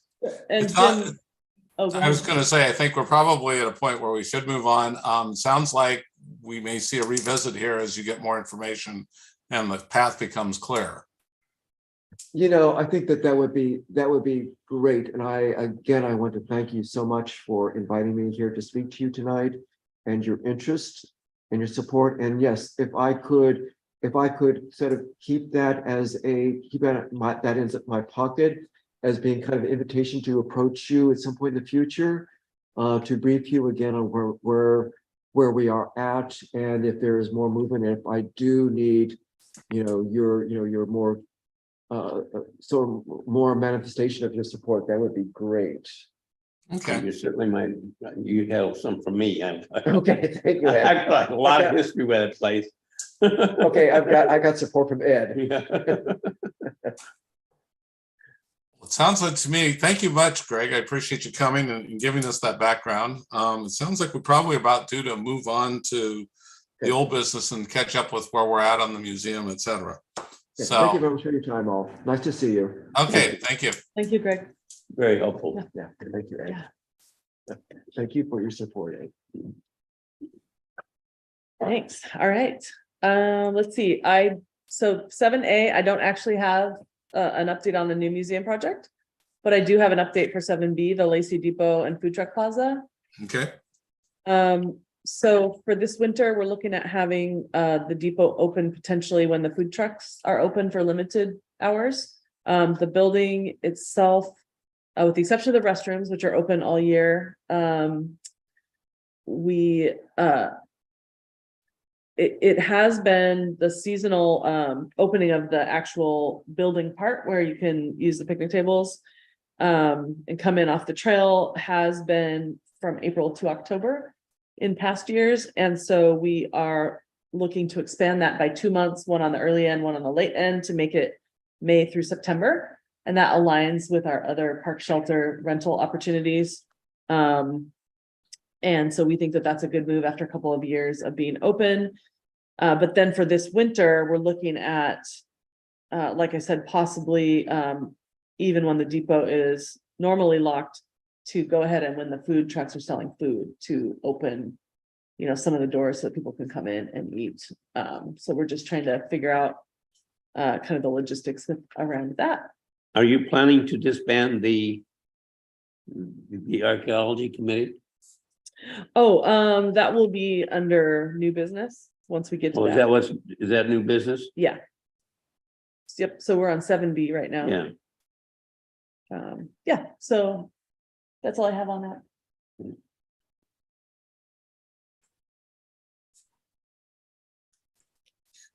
and It's not- Jim. Oh, go I was ahead. going to say, I think we're probably at a point where we should move on. Sounds like we may see a revisit here as you get more information and the path becomes clear. I think that would be great. And I want to thank you so much for inviting me here to speak to you tonight and your interest and your support. And yes, if I could sort of keep that in my pocket as being kind of an invitation to approach you at some point in the future, to brief you again on where we are at, and if there is more movement, and if I do need, your more sort of more manifestation of your support, that would be great. Okay. You certainly you have some from me. Okay, thank you, Ed. I've got a lot of history with that place. Okay, I got support from Ed. Yeah. It sounds like to me, thank you much, Greg. I appreciate you coming and giving us that background. It sounds like we're probably about due to move on to the old business and catch up with where we're at on the museum, et cetera. Yeah, So, thank you very much for your time, all. Nice to see you. okay, thank you. Thank you, Greg. Very helpful. Yeah, thank you, Ed. Thank you for your support, Ed. Thanks. All right. Let's see. So 7A, I don't actually have an update on the new museum project, but I do have an update for 7B, the Lacey Depot and Food Truck Plaza. Okay. So for this winter, we're looking at having the depot open potentially when the food trucks are open for limited hours. The building itself, with the exception of the restrooms, which are open all year, it has been the seasonal opening of the actual building part where you can use the picnic tables and come in off the trail has been from April to October in past years. And so we are looking to expand that by 2 months, one on the early end, one on the late end, to make it May through September. And that aligns with our other park shelter rental opportunities. And so we think that that's a good move after a couple of years of being open. But then for this winter, we're looking at, like I said, possibly even when the depot is normally locked, to go ahead and when the food trucks are selling food, to open, some of the doors so that people can come in and eat. So we're just trying to figure out kind of the logistics around that. Are you planning to disband the archaeology committee? Oh, that will be under new business once we get to that. Is that new business? Yeah. Yep. So we're on 7B right now. Yeah. Yeah. So that's all I have on that.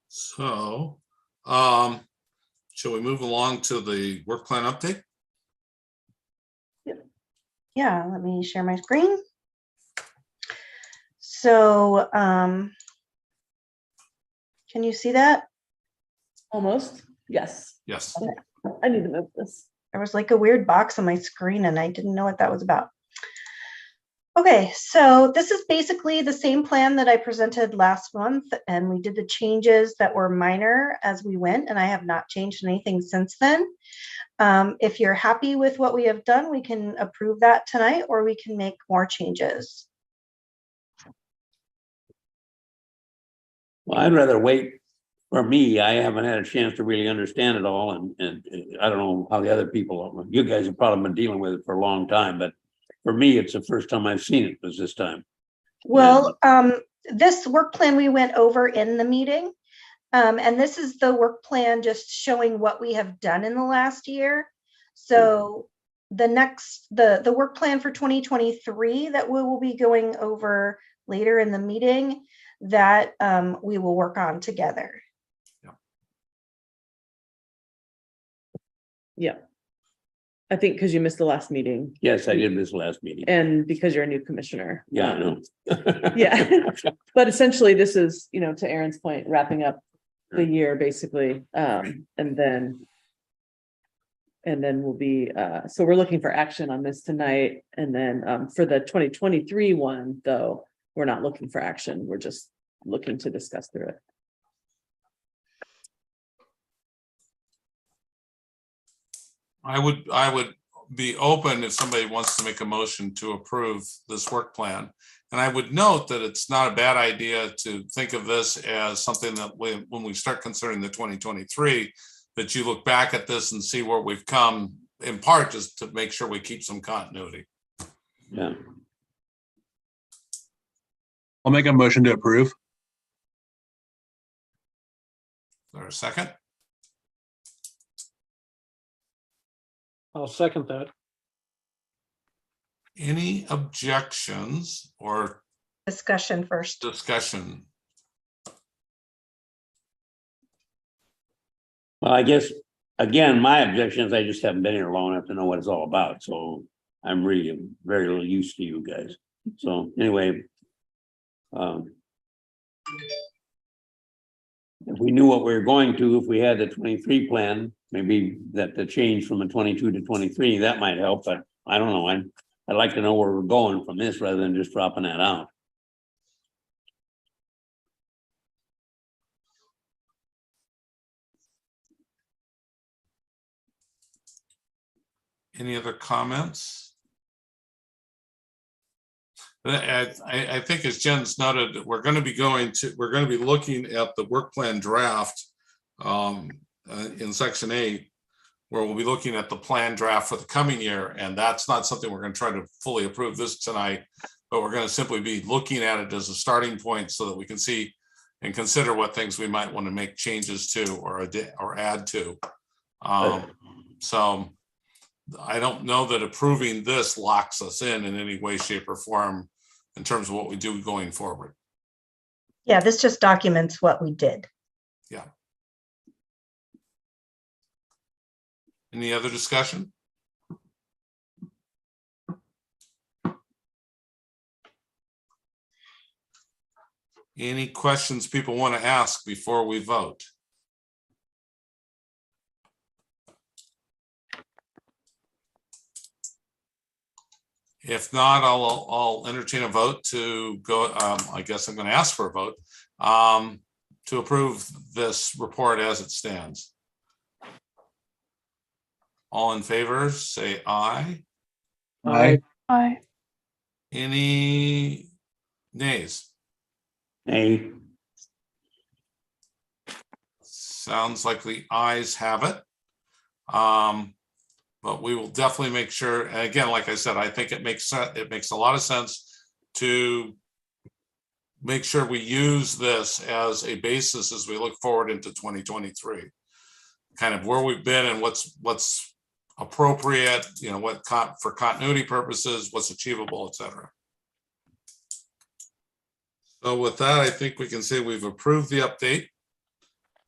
So, shall we move along to the work plan update? Yeah, let me share my screen. So, can you see that? Almost. Yes. Yes. I need to move this. There was like a weird box on my screen and I didn't know what that was about. Okay, so this is basically the same plan that I presented last month, and we did the changes that were minor as we went, and I have not changed anything since then. If you're happy with what we have done, we can approve that tonight, or we can make more changes. Well, I'd rather wait. For me, I haven't had a chance to really understand it all, and I don't know how the other people, you guys have probably been dealing with it for a long time, but for me, it's the first time I've seen it was this time. Well, this work plan we went over in the meeting, and this is the work plan just showing what we have done in the last year. So the work plan for 2023 that we will be going over later in the meeting, that we will work on together. Yeah. I think because you missed the last meeting. Yes, I did this last meeting. And because you're a new commissioner. Yeah, I know. Yeah. But essentially this is, to Aaron's point, wrapping up the year basically. And then And then we'll be, so we're looking for action on this tonight. And then for the 2023 one, though, we're not looking for action. We're just looking to discuss through it. I would be open if somebody wants to make a motion to approve this work plan. And I would note that it's not a bad idea to think of this as something that when we start considering the 2023, that you look back at this and see where we've come, in part just to make sure we keep some continuity. Yeah. I'll make a motion to approve. Is there a second? I'll second that. Any objections or Discussion first. discussion? Well, I guess, again, my objection is I just haven't been here long enough to know what it's all about. So I'm really very little used to you guys. So anyway, if we knew what we were going to, if we had the 23 plan, maybe that the change from a 22 to 23, that might help, but I don't know. I'd like to know where we're going from this rather than just dropping that out. Any other comments? I think as Jen's noted, we're going to be looking at the work plan draft in section 8, where we'll be looking at the plan draft for the coming year. And that's not something we're going to try to fully approve this tonight, but we're going to simply be looking at it as a starting point so that we can see and consider what things we might want to make changes to or add to. So I don't know that approving this locks us in any way, shape, or form in terms of what we do going forward. Yeah, this just documents what we did. Yeah. Any other discussion? Any questions people want to ask before we vote? If not, I'll entertain a vote to go. I guess I'm going to ask for a vote to approve this report as it stands. All in favor, say aye. Aye. Aye. Any nays? Hey, Sounds like the ayes have it. But we will definitely make sure, and again, like I said, I think it makes a lot of sense to make sure we use this as a basis as we look forward into 2023. Kind of where we've been and what's appropriate, you know, what for continuity purposes, what's achievable, et cetera. So with that, I think we can say we've approved the update.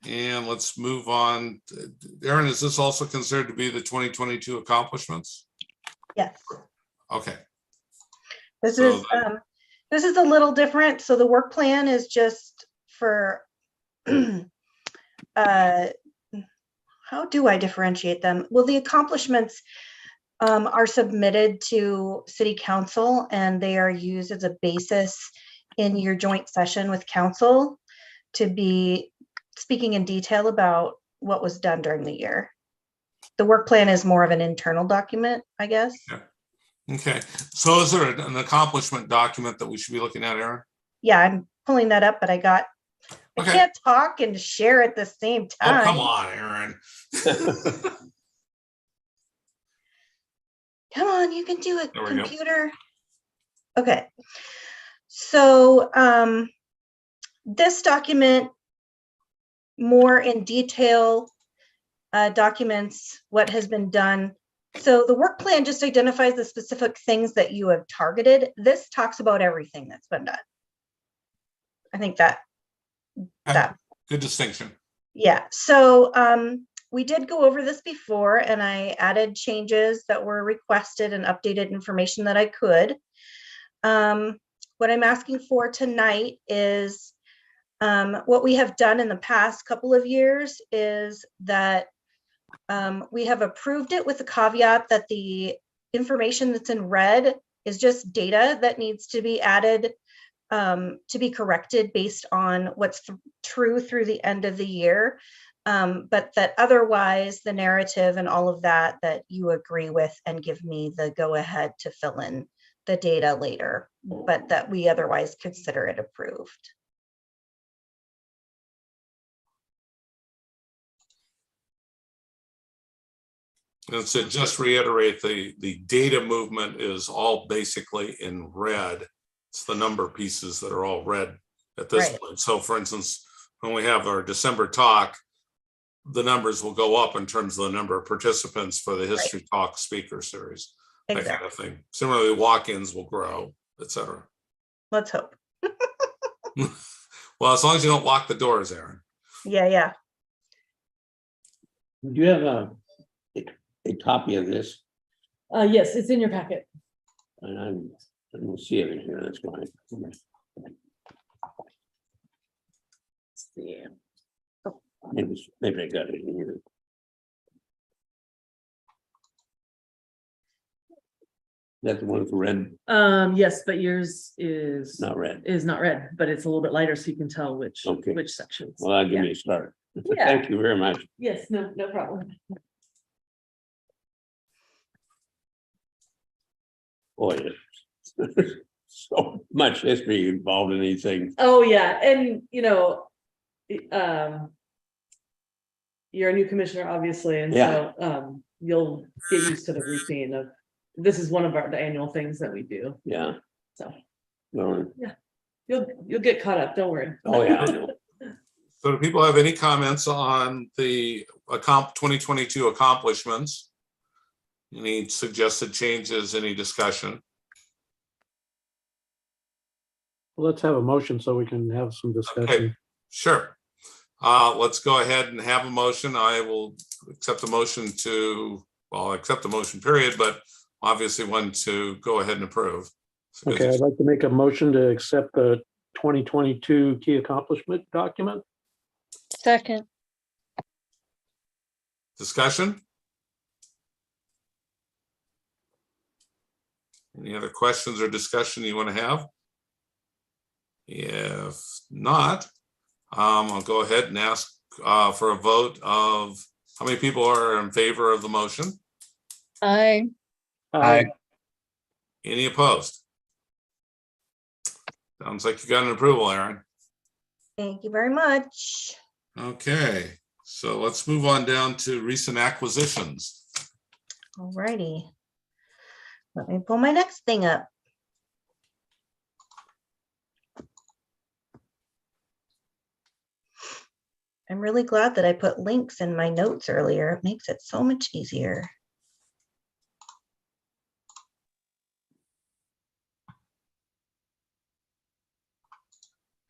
And let's move on. Erin, is this also considered to be the 2022 accomplishments? Yes. Okay. This is a little different. So the work plan is just for how do I differentiate them? Well, the accomplishments are submitted to City Council and they are used as a basis in your joint session with Council to be speaking in detail about what was done during the year. The work plan is more of an internal document, I guess. Yeah. Okay. So is there an accomplishment document that we should be looking at, Erin? Yeah, I'm pulling that up, but I Okay. can't talk and share at the same time. Oh, come on, Erin. Come on, you can do it, There we go. computer. Okay. So this document more in detail documents what has been done. So the work plan just identifies the specific things that you have targeted. This talks about everything that's been done. I think that Good distinction. yeah. So we did go over this before and I added changes that were requested and updated information that I could. What I'm asking for tonight is what we have done in the past couple of years is that We have approved it with the caveat that the information that's in red is just data that needs to be added to be corrected based on what's true through the end of the year. But that otherwise the narrative and all of that you agree with and give me the go ahead to fill in the data later, but that we otherwise consider it approved. And so just reiterate, the data movement is all basically in red. It's the number pieces that are all red at this Right. point. So for instance, when we have our December talk, the numbers will go up in terms of the number of participants for the history talk speaker series, that kind Exactly. of thing. Similarly, walk-ins will grow, etc. Let's hope. Well, as long as you don't lock the doors, Aaron. Yeah. Do you have a copy of this? Yes, it's in your packet. And I don't see it in here, that's fine. Yeah. Maybe I got it in here. That's the one for red, Yes, but yours is not red. not red, but it's a little bit lighter, so you can tell which Okay. sections. Well, that'll give Yeah. me a start. Yeah. Thank you very much. Yes, no problem. Boy, there's so much history involved in these things. Oh, yeah, and you're a new commissioner, obviously, and Yeah. so you'll get used to the routine of, this is one of the annual things that we do, Yeah. so Well, you'll get caught up, don't worry. oh, yeah, I know. So do people have any comments on the 2022 accomplishments? Any suggested changes, any discussion? Well, let's have a motion so we can have some discussion. Sure. Let's go ahead and have a motion. I will accept the motion accept the motion period, but obviously want to go ahead and approve. Okay, I'd like to make a motion to accept the 2022 key accomplishment document. Second. Discussion? Any other questions or discussion you want to have? If not, I'll go ahead and ask for a vote of how many people are in favor of the motion? Aye. Aye. Any opposed? Sounds like you got an approval, Aaron. Thank you very much. Okay, so let's move on down to recent acquisitions. All righty. Let me pull my next thing up. I'm really glad that I put links in my notes earlier. It makes it so much easier.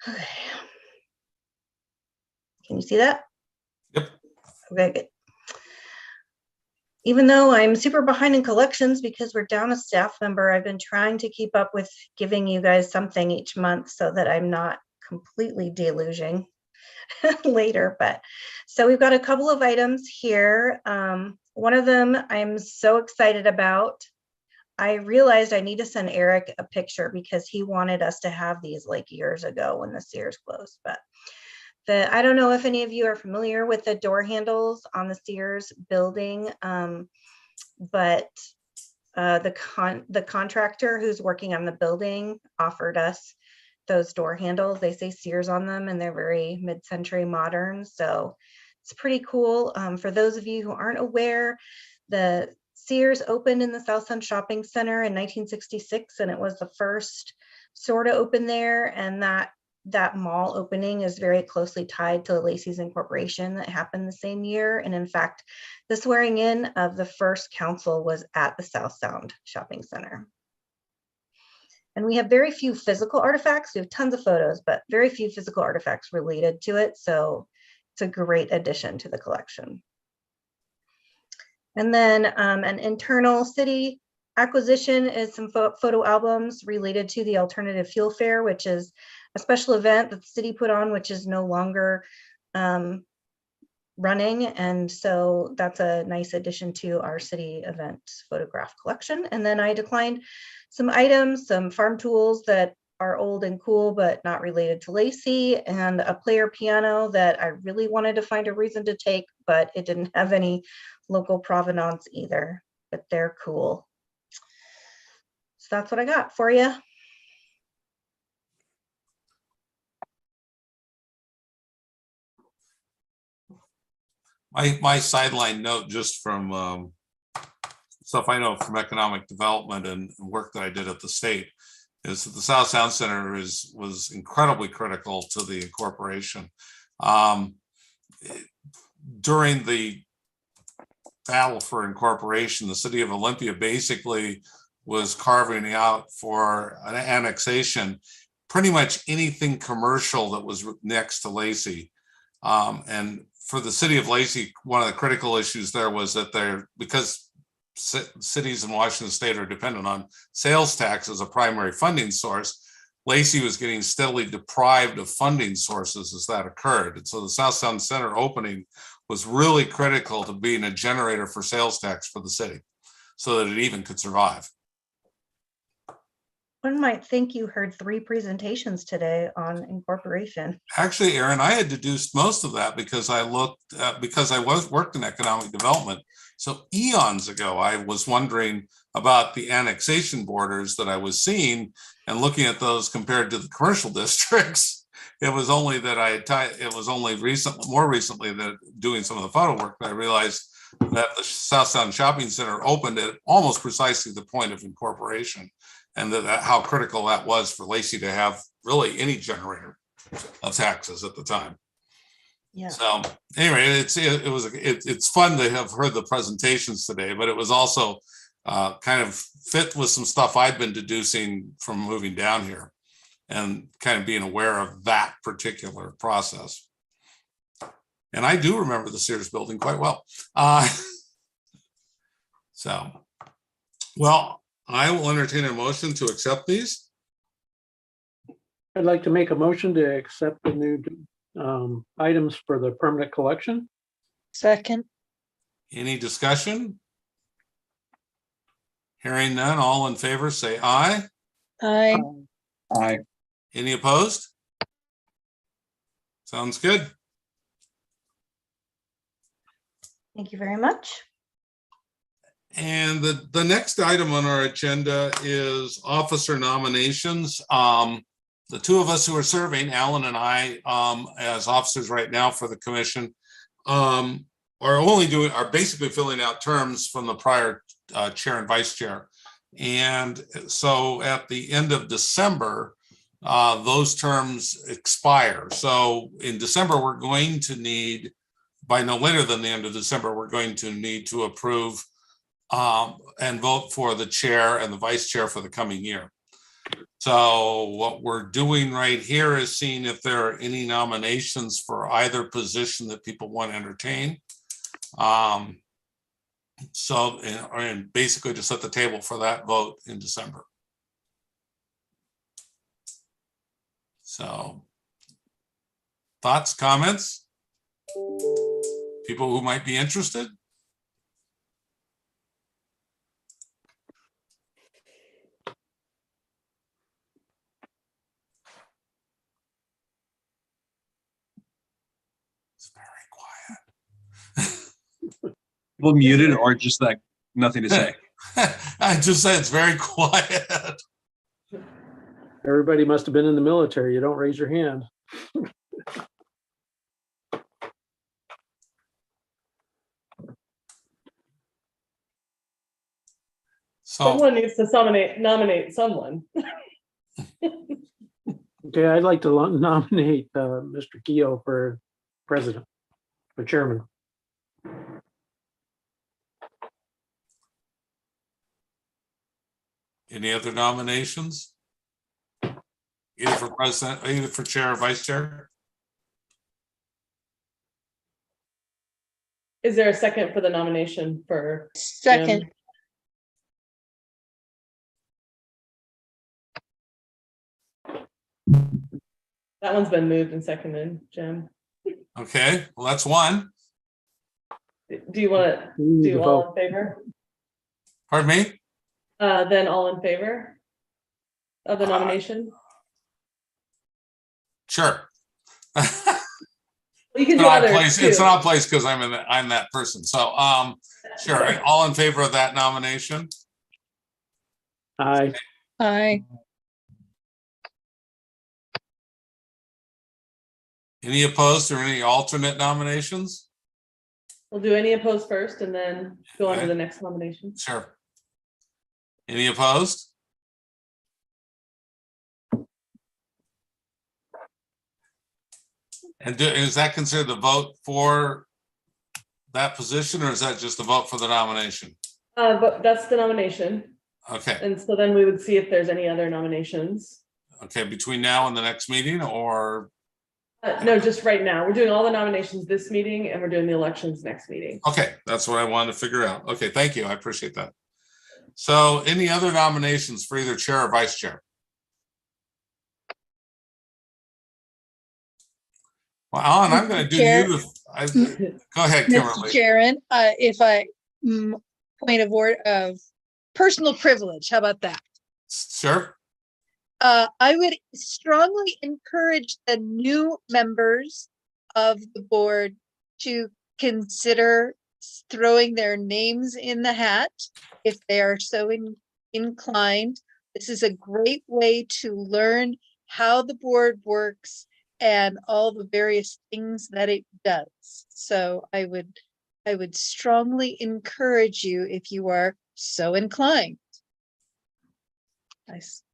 Okay. Can you see that? Yep. Okay, good. Even though I'm super behind in collections because we're down a staff member, I've been trying to keep up with giving you guys something each month so that I'm not completely deluging later. But so we've got a couple of items here. One of them I'm so excited about. I realized I need to send Eric a picture because he wanted us to have these like years ago when the Sears closed. But I don't know if any of you are familiar with the door handles on the Sears building, but the contractor who's working on the building offered us those door handles. They say Sears on them and they're very mid-century modern. So it's pretty cool. For those of you who aren't aware, the Sears opened in the South Sun Shopping Center in 1966, and it was the first store to open there. And that mall opening is very closely tied to the Lacey's incorporation that happened the same year. And in fact, the swearing in of the first council was at the South Sound Shopping Center. And we have very few physical artifacts. We have tons of photos, but very few physical artifacts related to it. So it's a great addition to the collection. And then an internal city acquisition is some photo albums related to the Alternative Fuel Fair, which is a special event that the city put on, which is no longer running. And so that's a nice addition to our city event photograph collection. And then I declined some items, some farm tools that are old and cool, but not related to Lacey, and a player piano that I really wanted to find a reason to take, but it didn't have any local provenance either, but they're cool. So that's what I got for you. My sideline note, just from stuff I know from economic development and work that I did at the state, is that the South Sound Center was incredibly critical to the incorporation. During the battle for incorporation, the city of Olympia basically was carving out for an annexation pretty much anything commercial that was next to Lacey. And for the city of Lacey, one of the critical issues there was that because cities in Washington state are dependent on sales tax as a primary funding source, Lacey was getting steadily deprived of funding sources as that occurred. And so the South Sound Center opening was really critical to being a generator for sales tax for the city so that it even could survive. One might think you heard 3 presentations today on incorporation. Actually, Aaron, I had deduced most of that because I worked in economic development. So eons ago, I was wondering about the annexation borders that I was seeing and looking at those compared to the commercial districts. It was only that more recently that doing some of the photo work that I realized that the South Sound Shopping Center opened at almost precisely the point of incorporation, and that how critical that was for Lacey to have really any generator of taxes at the time. Yeah. So anyway, it's fun to have heard the presentations today, but it was also kind of fit with some stuff I've been deducing from moving down here and kind of being aware of that particular process. And I do remember the Sears building quite well. Well, I will entertain a motion to accept these. I'd like to make a motion to accept the new items for the permanent collection. Second. Any discussion? Hearing none, all in favor say aye. Aye. Aye. Any opposed? Sounds good. Thank you very much. And the next item on our agenda is officer nominations. The two of us who are serving, Alan and I, as officers right now for the commission, are basically filling out terms from the prior chair and vice chair. And so at the end of December, those terms expire. So in December, we're going to need, by no later than the end of December, we're going to need to approve and vote for the chair and the vice chair for the coming year. So what we're doing right here is seeing if there are any nominations for either position that people want to entertain. And basically to set the table for that vote in December. So thoughts, comments? People who might be interested? People muted or just like nothing to say. I just said it's very quiet. Everybody must have been in the military. You don't raise your hand. So Someone needs to nominate someone. Okay, I'd like to nominate Mr. Keough for president, for chairman. any other nominations? Either for president, either for chair or vice chair? Is there a second for the nomination for? Second. Jim? That one's been moved and seconded, Jim. Okay, well, that's one. Do you want to We need do to all vote. in favor? Pardon me? Then all in favor of the nomination? Sure. You can It's do an odd others place. too. It's an odd place because I'm that person. So, sure. All in favor of that nomination? Aye. Aye. Any opposed or any alternate nominations? We'll do any opposed first and then go on to Okay. the next nomination. Sure. Any opposed? And is that considered the vote for that position, or is that just a vote for the nomination? But that's the nomination. Okay, And so then we would see if there's any other nominations. okay, between now and the next meeting, or, No, just right now. We're doing all the nominations this meeting and we're doing the elections next meeting. okay, that's what I wanted to figure out. Okay, thank you, I appreciate that. So any other nominations for either chair or vice chair? Well, Alan, I'm gonna do Chair. you, go ahead, Mr. Kimberly. Chairman, point of order of personal privilege, how about that? Sure, I would strongly encourage the new members of the board to consider throwing their names in the hat if they are so inclined. This is a great way to learn how the board works and all the various things that it does. So I would strongly encourage you if you are so inclined. Nice.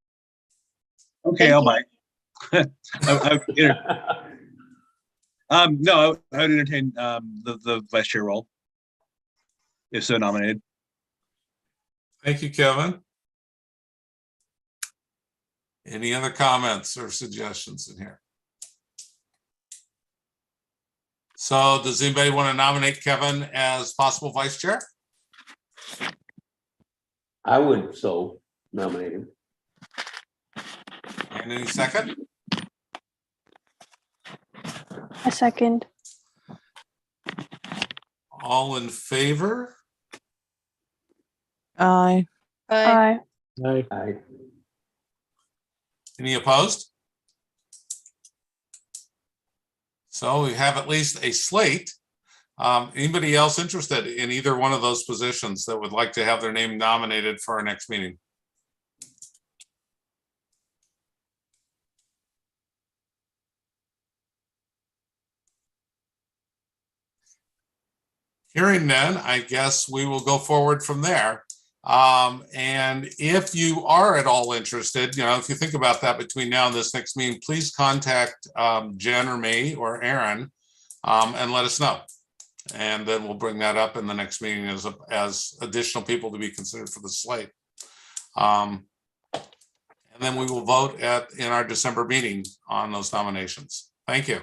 Okay, Thank I'll you. buy. No, I would entertain the vice chair role, if so nominated. thank you, Kevin. Any other comments or suggestions in here? So does anybody want to nominate Kevin as possible vice chair? I would so nominate him. And any second? A second. All in favor? Aye. Aye. Aye. I, Any opposed? So we have at least a slate. Anybody else interested in either one of those positions that would like to have their name nominated for our next meeting? Hearing none, I guess we will go forward from there. And if you are at all interested, if you think about that between now and this next meeting, please contact Jen or me or Aaron and let us know. And then we'll bring that up in the next meeting as additional people to be considered for the slate. And then we will vote in our December meeting on those nominations. Thank you.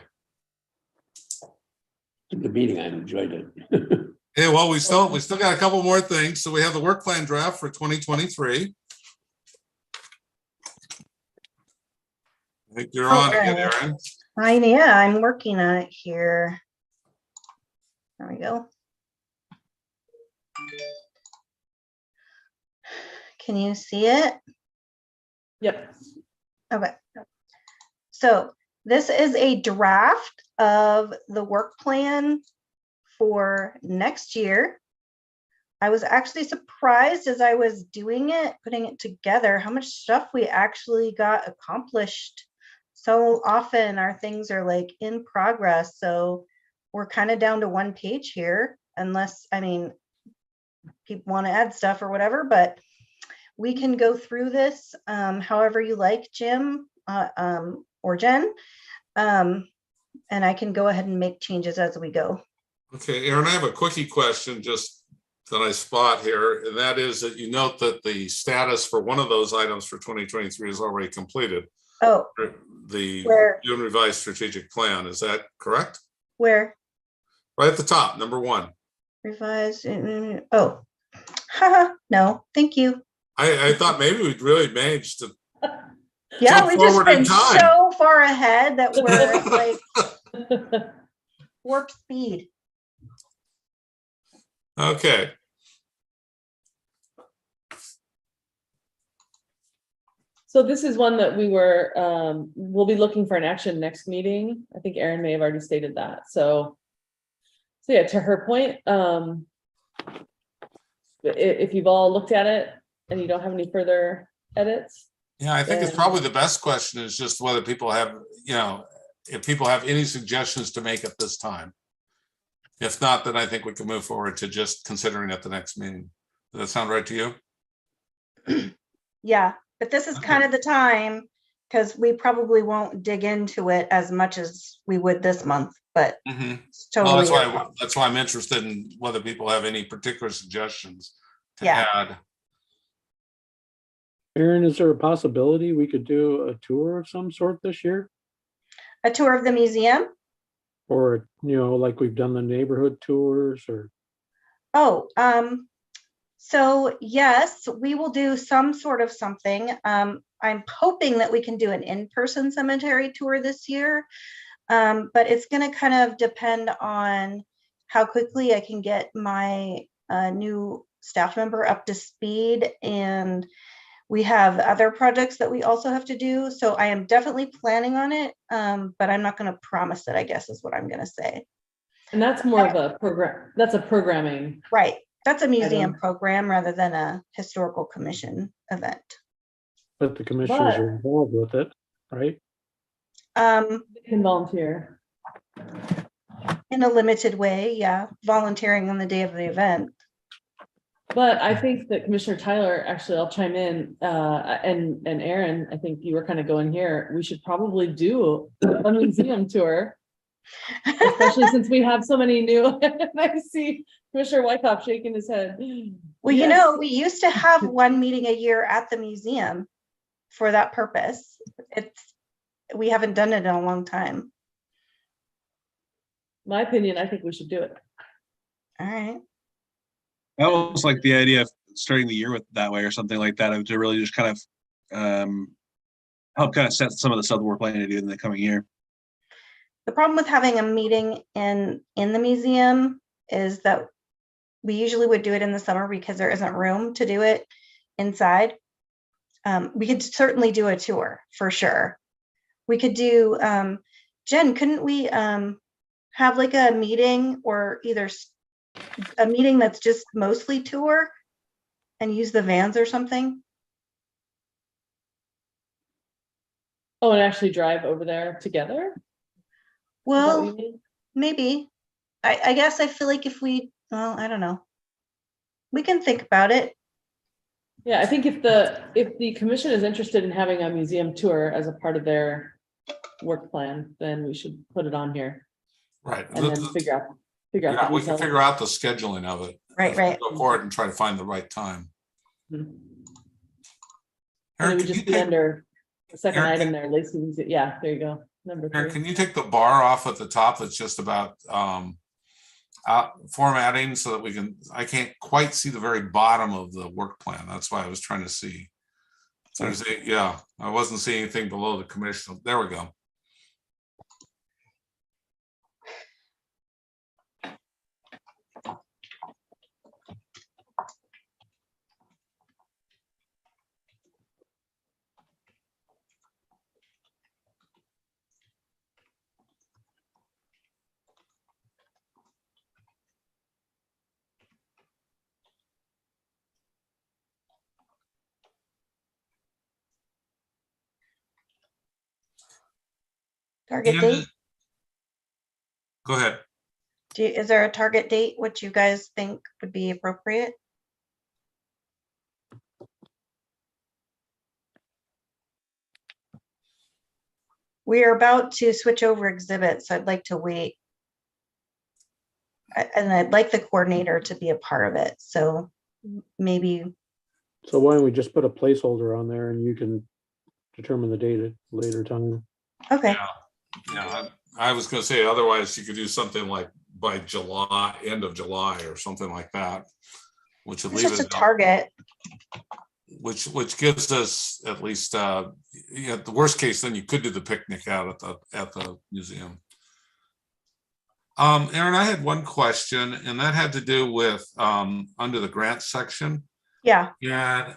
the meeting, I enjoyed it. Yeah, well, we still got a couple more things. So we have the work plan draft for 2023. I think you're on again, Aaron. I'm working on it here. There we go. Can you see it? Yep. Okay. So this is a draft of the work plan for next year. I was actually surprised as I was doing it, putting it together, how much stuff we actually got accomplished. So often our things are like in progress. So we're kind of down to one page here, unless, people want to add stuff or whatever, but we can go through this however you like, Jim or Jen. And I can go ahead and make changes as we go. Okay, Aaron, I have a quickie question just that I spot here, and that is that you note that the status for one of those items for 2023 is already completed. Oh, The where? new and revised strategic plan, is that correct? Where? Right at the top, number 1. Revise. Oh, haha, no, thank you. I thought maybe we'd really managed to. Yeah, Jump we just forward in been time. so far ahead that we're like warp speed. Okay. So this is one that we'll be looking for an action next meeting. I think Erin may have already stated that, so. So yeah, to her point, if you've all looked at it and you don't have any further edits. Yeah, I think it's then- probably the best question is just whether people have, if people have any suggestions to make at this time. If not, then I think we can move forward to just considering at the next meeting. Does that sound right to you? Yeah, but this is kind of the time because we probably won't dig into it as much as we would this month, but it's Well, totally. that's why I'm interested in whether people have any particular suggestions to Yeah. add. Aaron, is there a possibility we could do a tour of some sort this year? A tour of the museum? Or, like we've done the neighborhood tours or, Oh, so yes, we will do some sort of something. I'm hoping that we can do an in-person cemetery tour this year. But it's going to kind of depend on how quickly I can get my new staff member up to speed. And we have other projects that we also have to do. So I am definitely planning on it, but I'm not going to promise it, I guess is what I'm going to say. And that's more of a program, that's a programming. Right. That's a museum Item. program rather than a historical commission event. but the commissioners are involved with it, right? They can volunteer. In a limited way, yeah, volunteering on the day of the event. But I think that Commissioner Tyler, actually, I'll chime in, and Aaron, I think you were kind of going here. We should probably do a museum tour. Especially since we have so many new, and I see Commissioner Wyckoff shaking his head. Well, Yes. we used to have one meeting a year at the museum for that purpose. We haven't done it in a long time. My opinion, I think we should do it. All right. I almost like the idea of starting the year with that way or something like that, to really just kind of help kind of set some of the stuff that we're planning to do in the coming year. The problem with having a meeting in the museum is that we usually would do it in the summer because there isn't room to do it inside. We could certainly do a tour for sure. We could do, Jen, couldn't we have like a meeting or either a meeting that's just mostly tour and use the vans or something? Oh, and actually drive over there together? Is that what Well, you mean? maybe. I guess I feel like I don't know. We can think about it. Yeah, I think if the commission is interested in having a museum tour as a part of their work plan, then we should put it on here Right. and then figure out Yeah, the we can details. figure out the scheduling of it. Right, right. Go for it and try to find the right time. Mhm. And Aaron, it would can you just be take, under the second Eric, item there, Lacey. Yeah, there you go. Number Aaron, 3. can you take the bar off at the top that's just about formatting so that I can't quite see the very bottom of the work plan. That's why I was trying to see. Yeah, I wasn't seeing anything below the commission. There we go. Target date? Go ahead. Is there a target date which you guys think would be appropriate? We are about to switch over exhibits. I'd like to wait. And I'd like the coordinator to be a part of it. So maybe, So why don't we just put a placeholder on there and you can determine the date at a later time? okay. Yeah, I was going to say, otherwise you could do something like by July, end of July or something like that, which would It's leave just a it, target. which gives us at least, the worst case, then you could do the picnic out at the museum. Aaron, I had one question, and that had to do with under the grant section. Yeah, Yeah,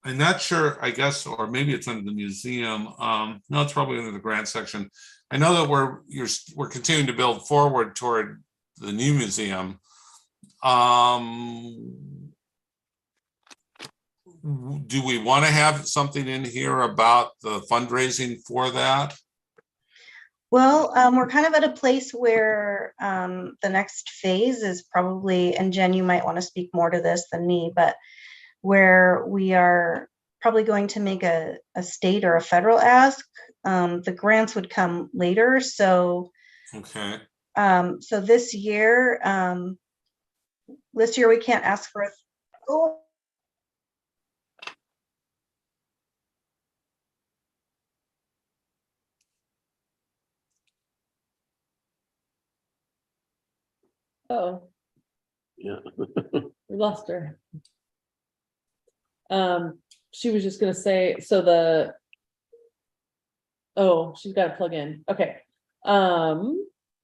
I'm not sure, I guess, or maybe it's under the museum. No, it's probably under the grant section. I know that we're continuing to build forward toward the new museum. Do we want to have something in here about the fundraising for that? well, we're kind of at a place where the next phase is probably, and Jen, you might want to speak more to this than me, but where we are probably going to make a state or a federal ask. The grants would come later. So, Okay. so this year we can't ask for oh, Oh, Yeah. we lost her. She was just gonna say, so she's got to plug in. Okay.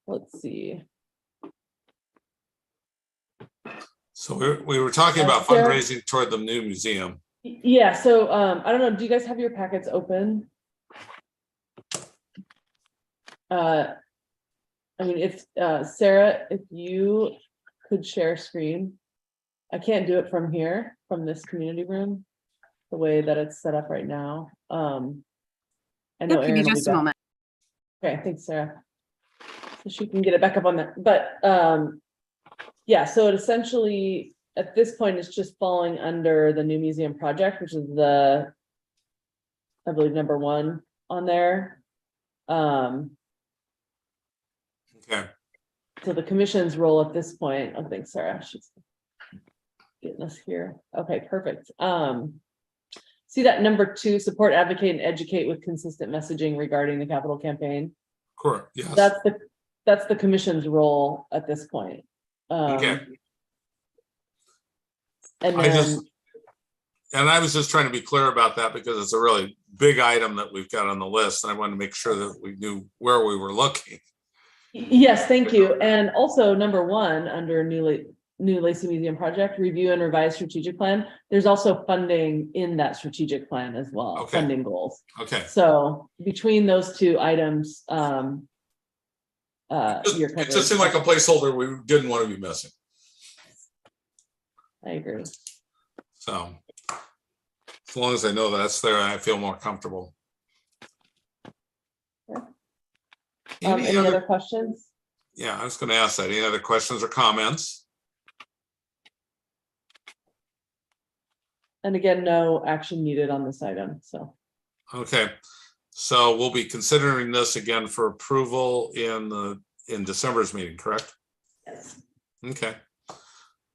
Let's see. So we were talking about Sarah? fundraising toward the new museum. Yeah, so I don't know, do you guys have your packets open? I mean, if Sarah, if you could share screen. I can't do it from here, from this community room, the way that it's set up right now. I know Yep, give Erin me will be just a back. moment. Okay, thanks, Sarah. So she can get it back up on that, but yeah, so it essentially, at this point, it's just falling under the new museum project, which is the, I believe, number 1 on there. Okay. So the commission's role at this point, oh, thanks, Sarah, she's getting us here. Okay, perfect. See that number 2, support, advocate, and educate with consistent messaging regarding the capital campaign. Correct. Yes. That's the commission's role at this point. Okay. And I then, was just trying to be clear about that because it's a really big item that we've got on the list. And I wanted to make sure that we knew where we were looking. yes, thank you. And also number 1 under new Lacey Museum project, review and revise strategic plan. There's also funding in that strategic plan as well, Okay. funding goals. Okay. So between those 2 items, you're It just seemed like a placeholder we didn't want to be missing. I agree. So as long as I know that's there, I feel more comfortable. Any other questions? Yeah, I was going to ask that. Any other questions or comments? And again, no action needed on this item, so. Okay, so we'll be considering this again for approval in December's meeting, correct? Yes. Okay.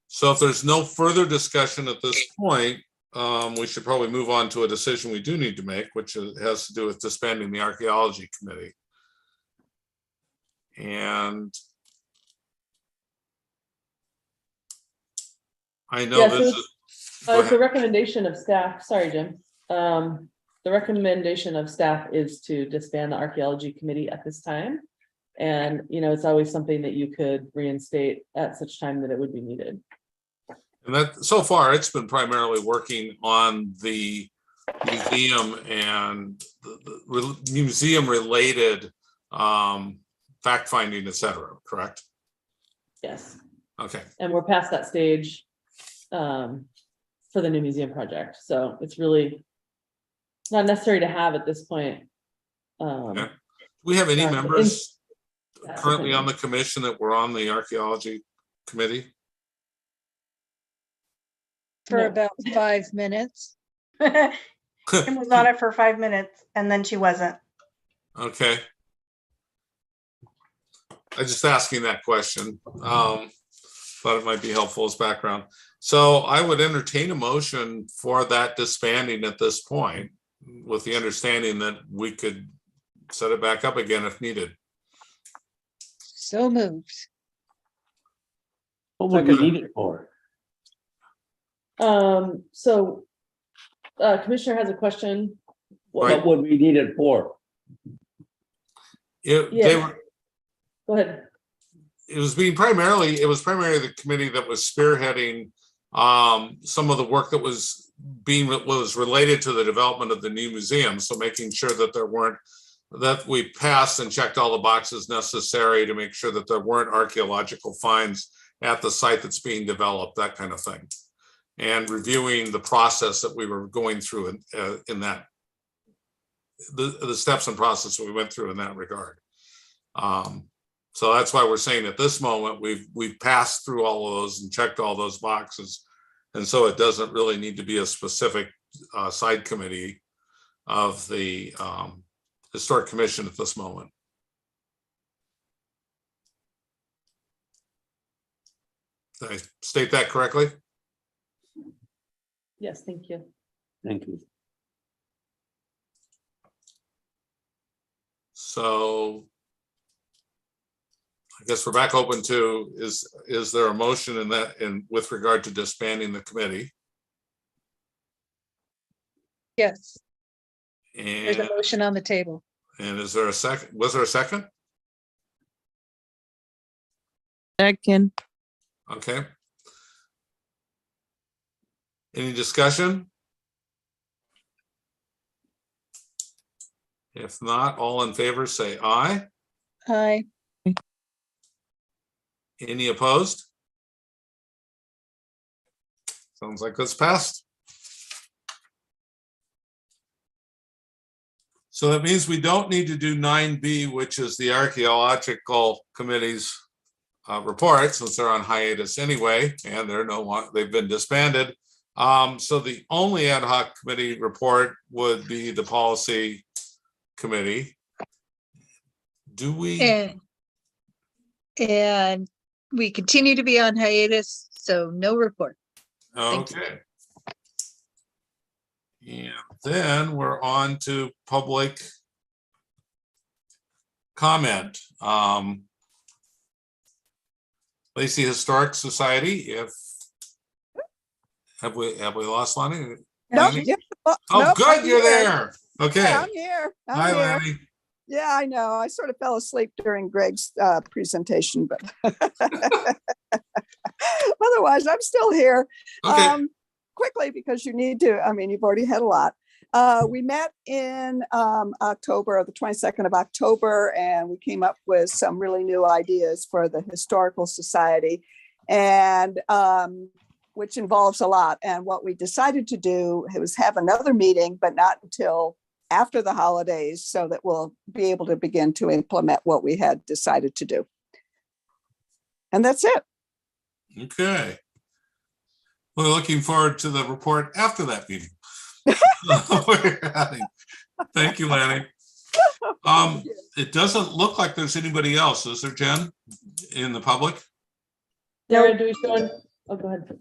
So if there's no further discussion at this point, we should probably move on to a decision we do need to make, which has to do with disbanding the archaeology committee. And I know Yeah, this so is. it's a recommendation of staff. Sorry, Jim. The recommendation of staff is to disband the archaeology committee at this time. And, you know, it's always something that you could reinstate at such time that it would be needed. And that so far it's been primarily working on the museum and the museum related fact finding, etc. Correct? Yes. Okay. And we're past that stage for the new museum project. So it's really not necessary to have at this point. Okay. Do we have any Yeah, members That's currently okay. on the commission that were on the archaeology committee? For No. about 5 minutes. Kim was on it for 5 minutes and then she wasn't. Okay. I just asking that question. Thought it might be helpful as background. So I would entertain a motion for that disbanding at this point, with the understanding that we could set it back up again if needed. So moved. What would we need it for? So Commissioner has a question. Right. What would we need it for? They Yeah. were, Go ahead. it was primarily the committee that was spearheading some of the work that was related to the development of the new museum. So making sure that that we passed and checked all the boxes necessary to make sure that there weren't archaeological finds at the site that's being developed, that kind of thing. And reviewing the process that we were going through in that, the steps and process that we went through in that regard. So that's why we're saying at this moment, we've passed through all of those and checked all those boxes. And so it doesn't really need to be a specific side committee of the Historic Commission at this moment. Did I state that correctly? Yes, thank you. Thank you. So I guess we're back open to, is there a motion with regard to disbanding the committee? Yes, there's a And, motion on the table. and is there a second? Was there a second? Second. Okay. Any discussion? If not, all in favor say aye. Aye. Any opposed? Sounds like it's passed. So that means we don't need to do 9B, which is the Archaeological Committee's report, since they're on hiatus anyway, and they've been disbanded. So the only ad hoc committee report would be the Policy Committee. Do we? And we continue to be on hiatus, so no report. Thank you. Okay. And then we're on to public comment. Lacey Historic Society, have we lost Lonnie? Nope, Lanny? yeah, Oh, nope, good, I'm you're here. there. Okay. Yeah, I'm here. Hi, I'm here. Lanny. Yeah, I know. I sort of fell asleep during Greg's presentation, but otherwise I'm still here. Okay. Quickly, because you need to, I mean, you've already had a lot. We met in October, the 22nd of October, and we came up with some really new ideas for the Historical Society, and which involves a lot. And what we decided to do was have another meeting, but not until after the holidays, so that we'll be able to begin to implement what we had decided to do. And that's it. Okay. We're looking forward to the report after that meeting. Thank you, Lanny. It doesn't look like there's anybody else, is there, Jen, in the public? Sarah, do we show? Oh, go ahead.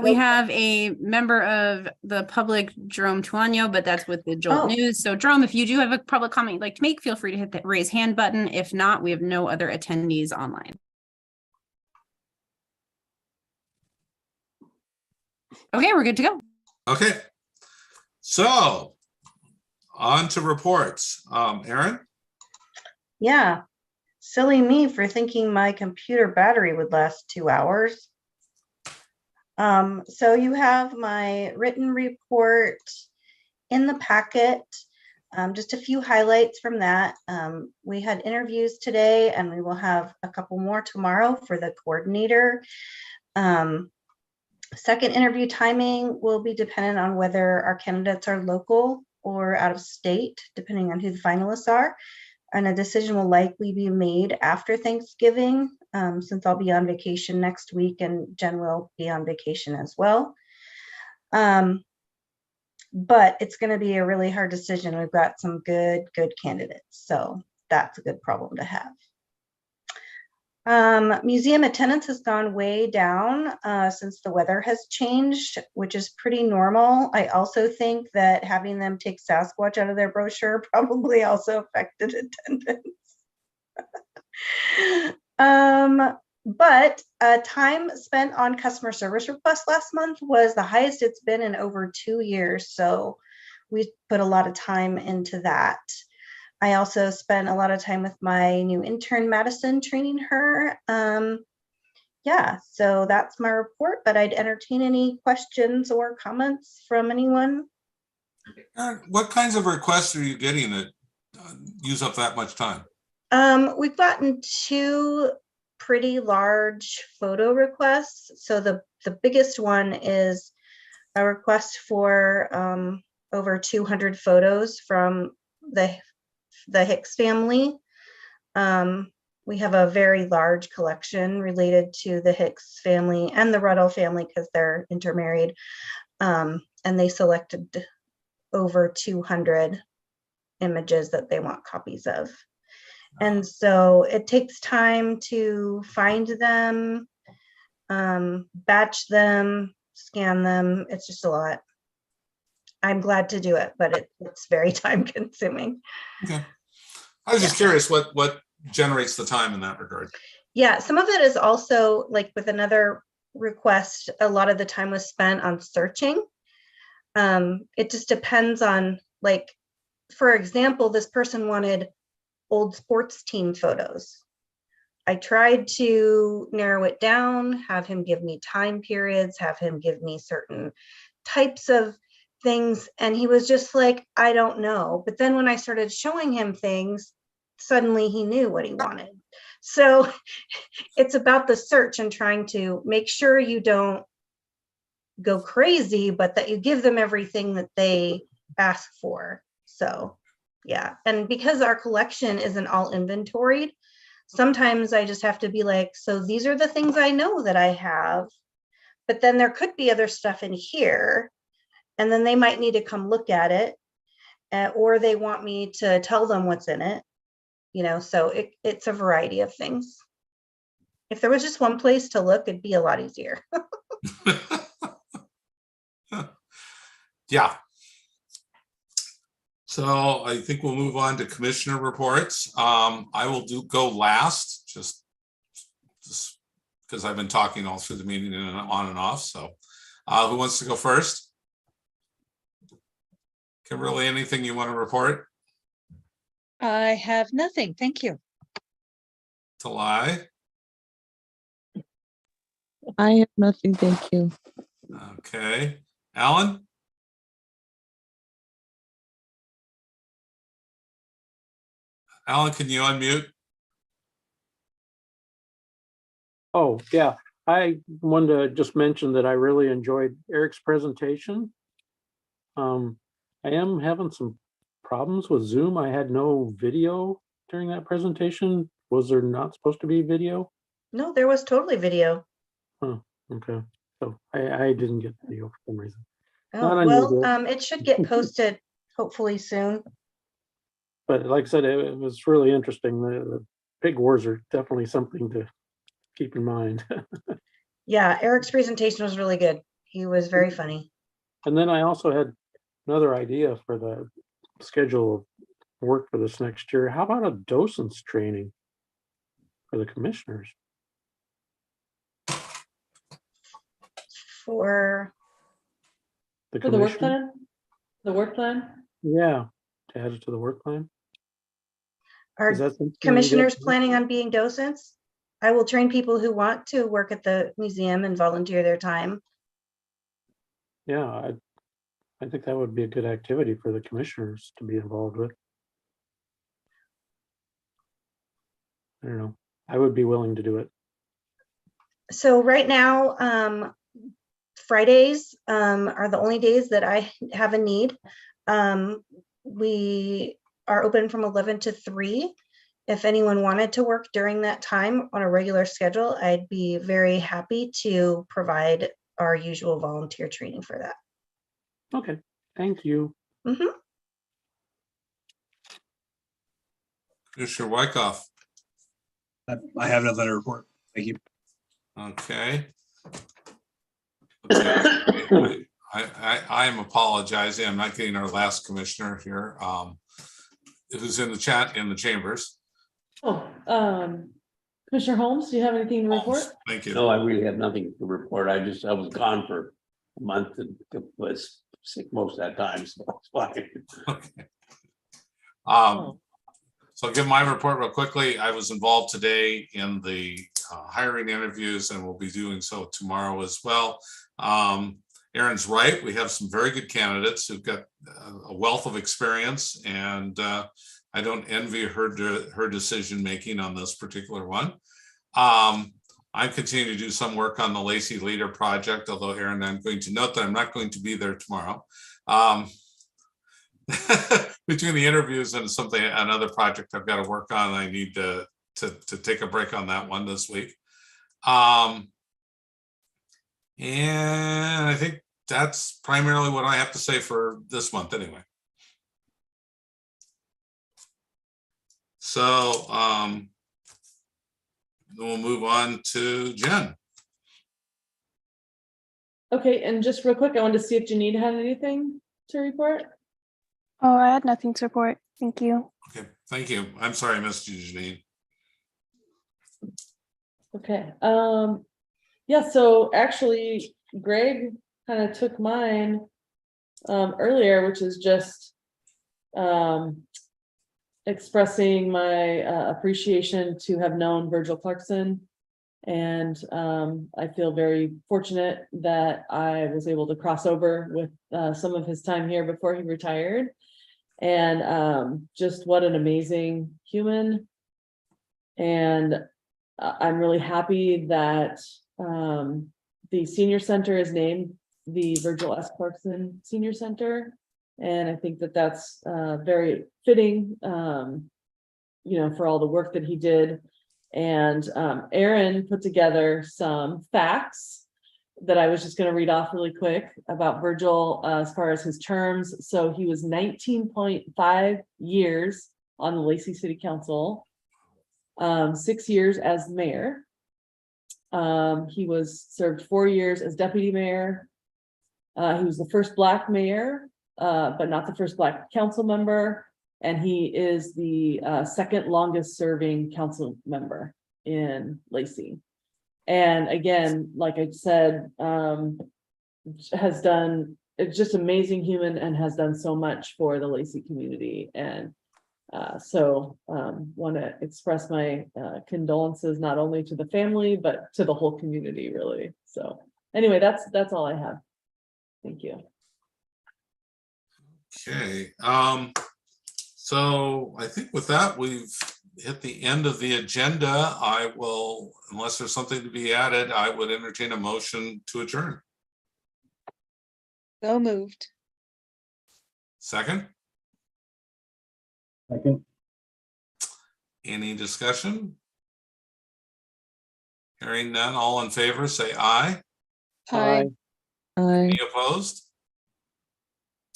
We have a member of the public, Jerome Tuano, but that's with the Jolt News. So Jerome, if you do have a public comment you'd like to make, feel free to hit that raise hand button. If not, we have no other attendees online. Okay, we're good to go. Okay. So on to reports. Erin? Yeah, silly me for thinking my computer battery would last 2 hours. So you have my written report in the packet. Just a few highlights from that. We had interviews today, and we will have a couple more tomorrow for the coordinator. Second interview timing will be dependent on whether our candidates are local or out of state, depending on who the finalists are. And a decision will likely be made after Thanksgiving, since I'll be on vacation next week and Jen will be on vacation as well. But it's going to be a really hard decision. We've got some good candidates, so that's a good problem to have. Museum attendance has gone way down since the weather has changed, which is pretty normal. I also think that having them take Sasquatch out of their brochure probably also affected attendance. But time spent on customer service requests last month was the highest it's been in over 2 years. So we put a lot of time into that. I also spent a lot of time with my new intern, Madison, training her. Yeah, so that's my report, but I'd entertain any questions or comments from anyone. What kinds of requests are you getting that use up that much time? We've gotten 2 pretty large photo requests. So the biggest one is a request for over 200 photos from the Hicks family. We have a very large collection related to the Hicks family and the Ruddle family because they're intermarried. And they selected over 200 images that they want copies of. And so it takes time to find them, batch them, scan them. It's just a lot. I'm glad to do it, but it's very time consuming. Okay. I was just curious what generates the time in that regard. Yeah, some of it is also like with another request, a lot of the time was spent on searching. It just depends on, like, for example, this person wanted old sports team photos. I tried to narrow it down, have him give me time periods, have him give me certain types of things. And he was just like, I don't know. But then when I started showing him things, suddenly he knew what he wanted. So it's about the search and trying to make sure you don't go crazy, but that you give them everything that they ask for. So yeah, and because our collection isn't all inventoried, sometimes I just have to be like, so these are the things I know that I have, but then there could be other stuff in here, and then they might need to come look at it, or they want me to tell them what's in it, you know, so it's a variety of things. If there was just one place to look, it'd be a lot easier. Yeah. So I think we'll move on to commissioner reports. I will go last, just because I've been talking all through the meeting and on and off. So who wants to go first? Kimberly, anything you want to report? I have nothing. Thank you. Talai? I have nothing, thank you. Okay. Alan? Alan, can you unmute? Oh, yeah. I wanted to just mention that I really enjoyed Eric's presentation. I am having some problems with Zoom. I had no video during that presentation. Was there not supposed to be video? No, there was totally video. Huh, okay. So I didn't get video for some reason. Oh, Not well, unusual. it should get posted hopefully soon. But like I said, it was really interesting. The pig wars are definitely something to keep in mind. Yeah, Eric's presentation was really good. He was very funny. And then I also had another idea for the schedule of work for this next year. How about a docents training for the commissioners? For For the work commission? plan? The work plan? Yeah, to add it to the work plan. our Is that something you commissioners guys- planning on being docents, I will train people who want to work at the museum and volunteer their time. Yeah, I think that would be a good activity for the commissioners to be involved with. I don't know. I would be willing to do it. So right now, Fridays are the only days that I have a need. We are open from 11 to 3. If anyone wanted to work during that time on a regular schedule, I'd be very happy to provide our usual volunteer training for that. Okay, thank you. Mhm. Commissioner Wyckoff. I have nothing to report. Thank you. Okay. Okay. I am apologizing. I'm not getting our last commissioner here. Who's in the chat in the chambers. Oh, Commissioner Holmes, do you have anything to report? Thank you. No, I really have nothing to report. I was gone for a month and was sick most of that time, so it's fine. Okay. Oh. So I'll give my report real quickly. I was involved today in the hiring interviews and will be doing so tomorrow as well. Erin's right. We have some very good candidates who've got a wealth of experience, and I don't envy her decision making on this particular one. I'm continuing to do some work on the Lacey Leader project, although Erin, I'm going to note that I'm not going to be there tomorrow. Between the interviews and another project I've got to work on, I need to take a break on that one this week. And I think that's primarily what I have to say for this month anyway. So then we'll move on to Jen. Okay, and just real quick, I wanted to see if Janine had anything to report. Oh, I had nothing to report. Thank you. Okay, thank you. I'm sorry I missed you, Janine. Okay, yeah, so actually Greg kind of took mine earlier, which is just expressing my appreciation to have known Virgil Clarkson. And I feel very fortunate that I was able to cross over with some of his time here before he retired. And just what an amazing human. And I'm really happy that the senior center is named the Virgil S. Clarkson Senior Center. And I think that that's very fitting, you know, for all the work that he did. And Erin put together some facts that I was just going to read off really quick about Virgil as far as his terms. So he was 19.5 years on the Lacey City Council, 6 years as mayor. He was served 4 years as deputy mayor. He was the first Black mayor, but not the first Black council member. And he is the second longest serving council member in Lacey. And again, like I said, has done, it's just amazing human and has done so much for the Lacey community. And so want to express my condolences, not only to the family, but to the whole community, really. So anyway, that's all I have. Thank you. Okay. So I think with that, we've hit the end of the agenda. I will, unless there's something to be added, I would entertain a motion to adjourn. So moved. Second, Second. any discussion? Hearing none, all in favor, say aye. Hi. Any opposed?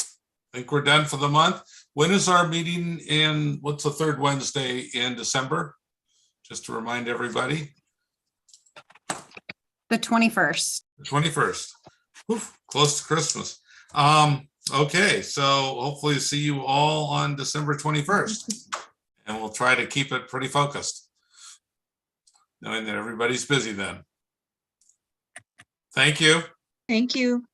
I think we're done for the month. When is our meeting in, what's the third Wednesday in December? Just to remind everybody. The 21st. The 21st. Oof, close to Christmas. Okay, so hopefully see you all on December 21st. And we'll try to keep it pretty focused, knowing that everybody's busy then. Thank you. Thank you.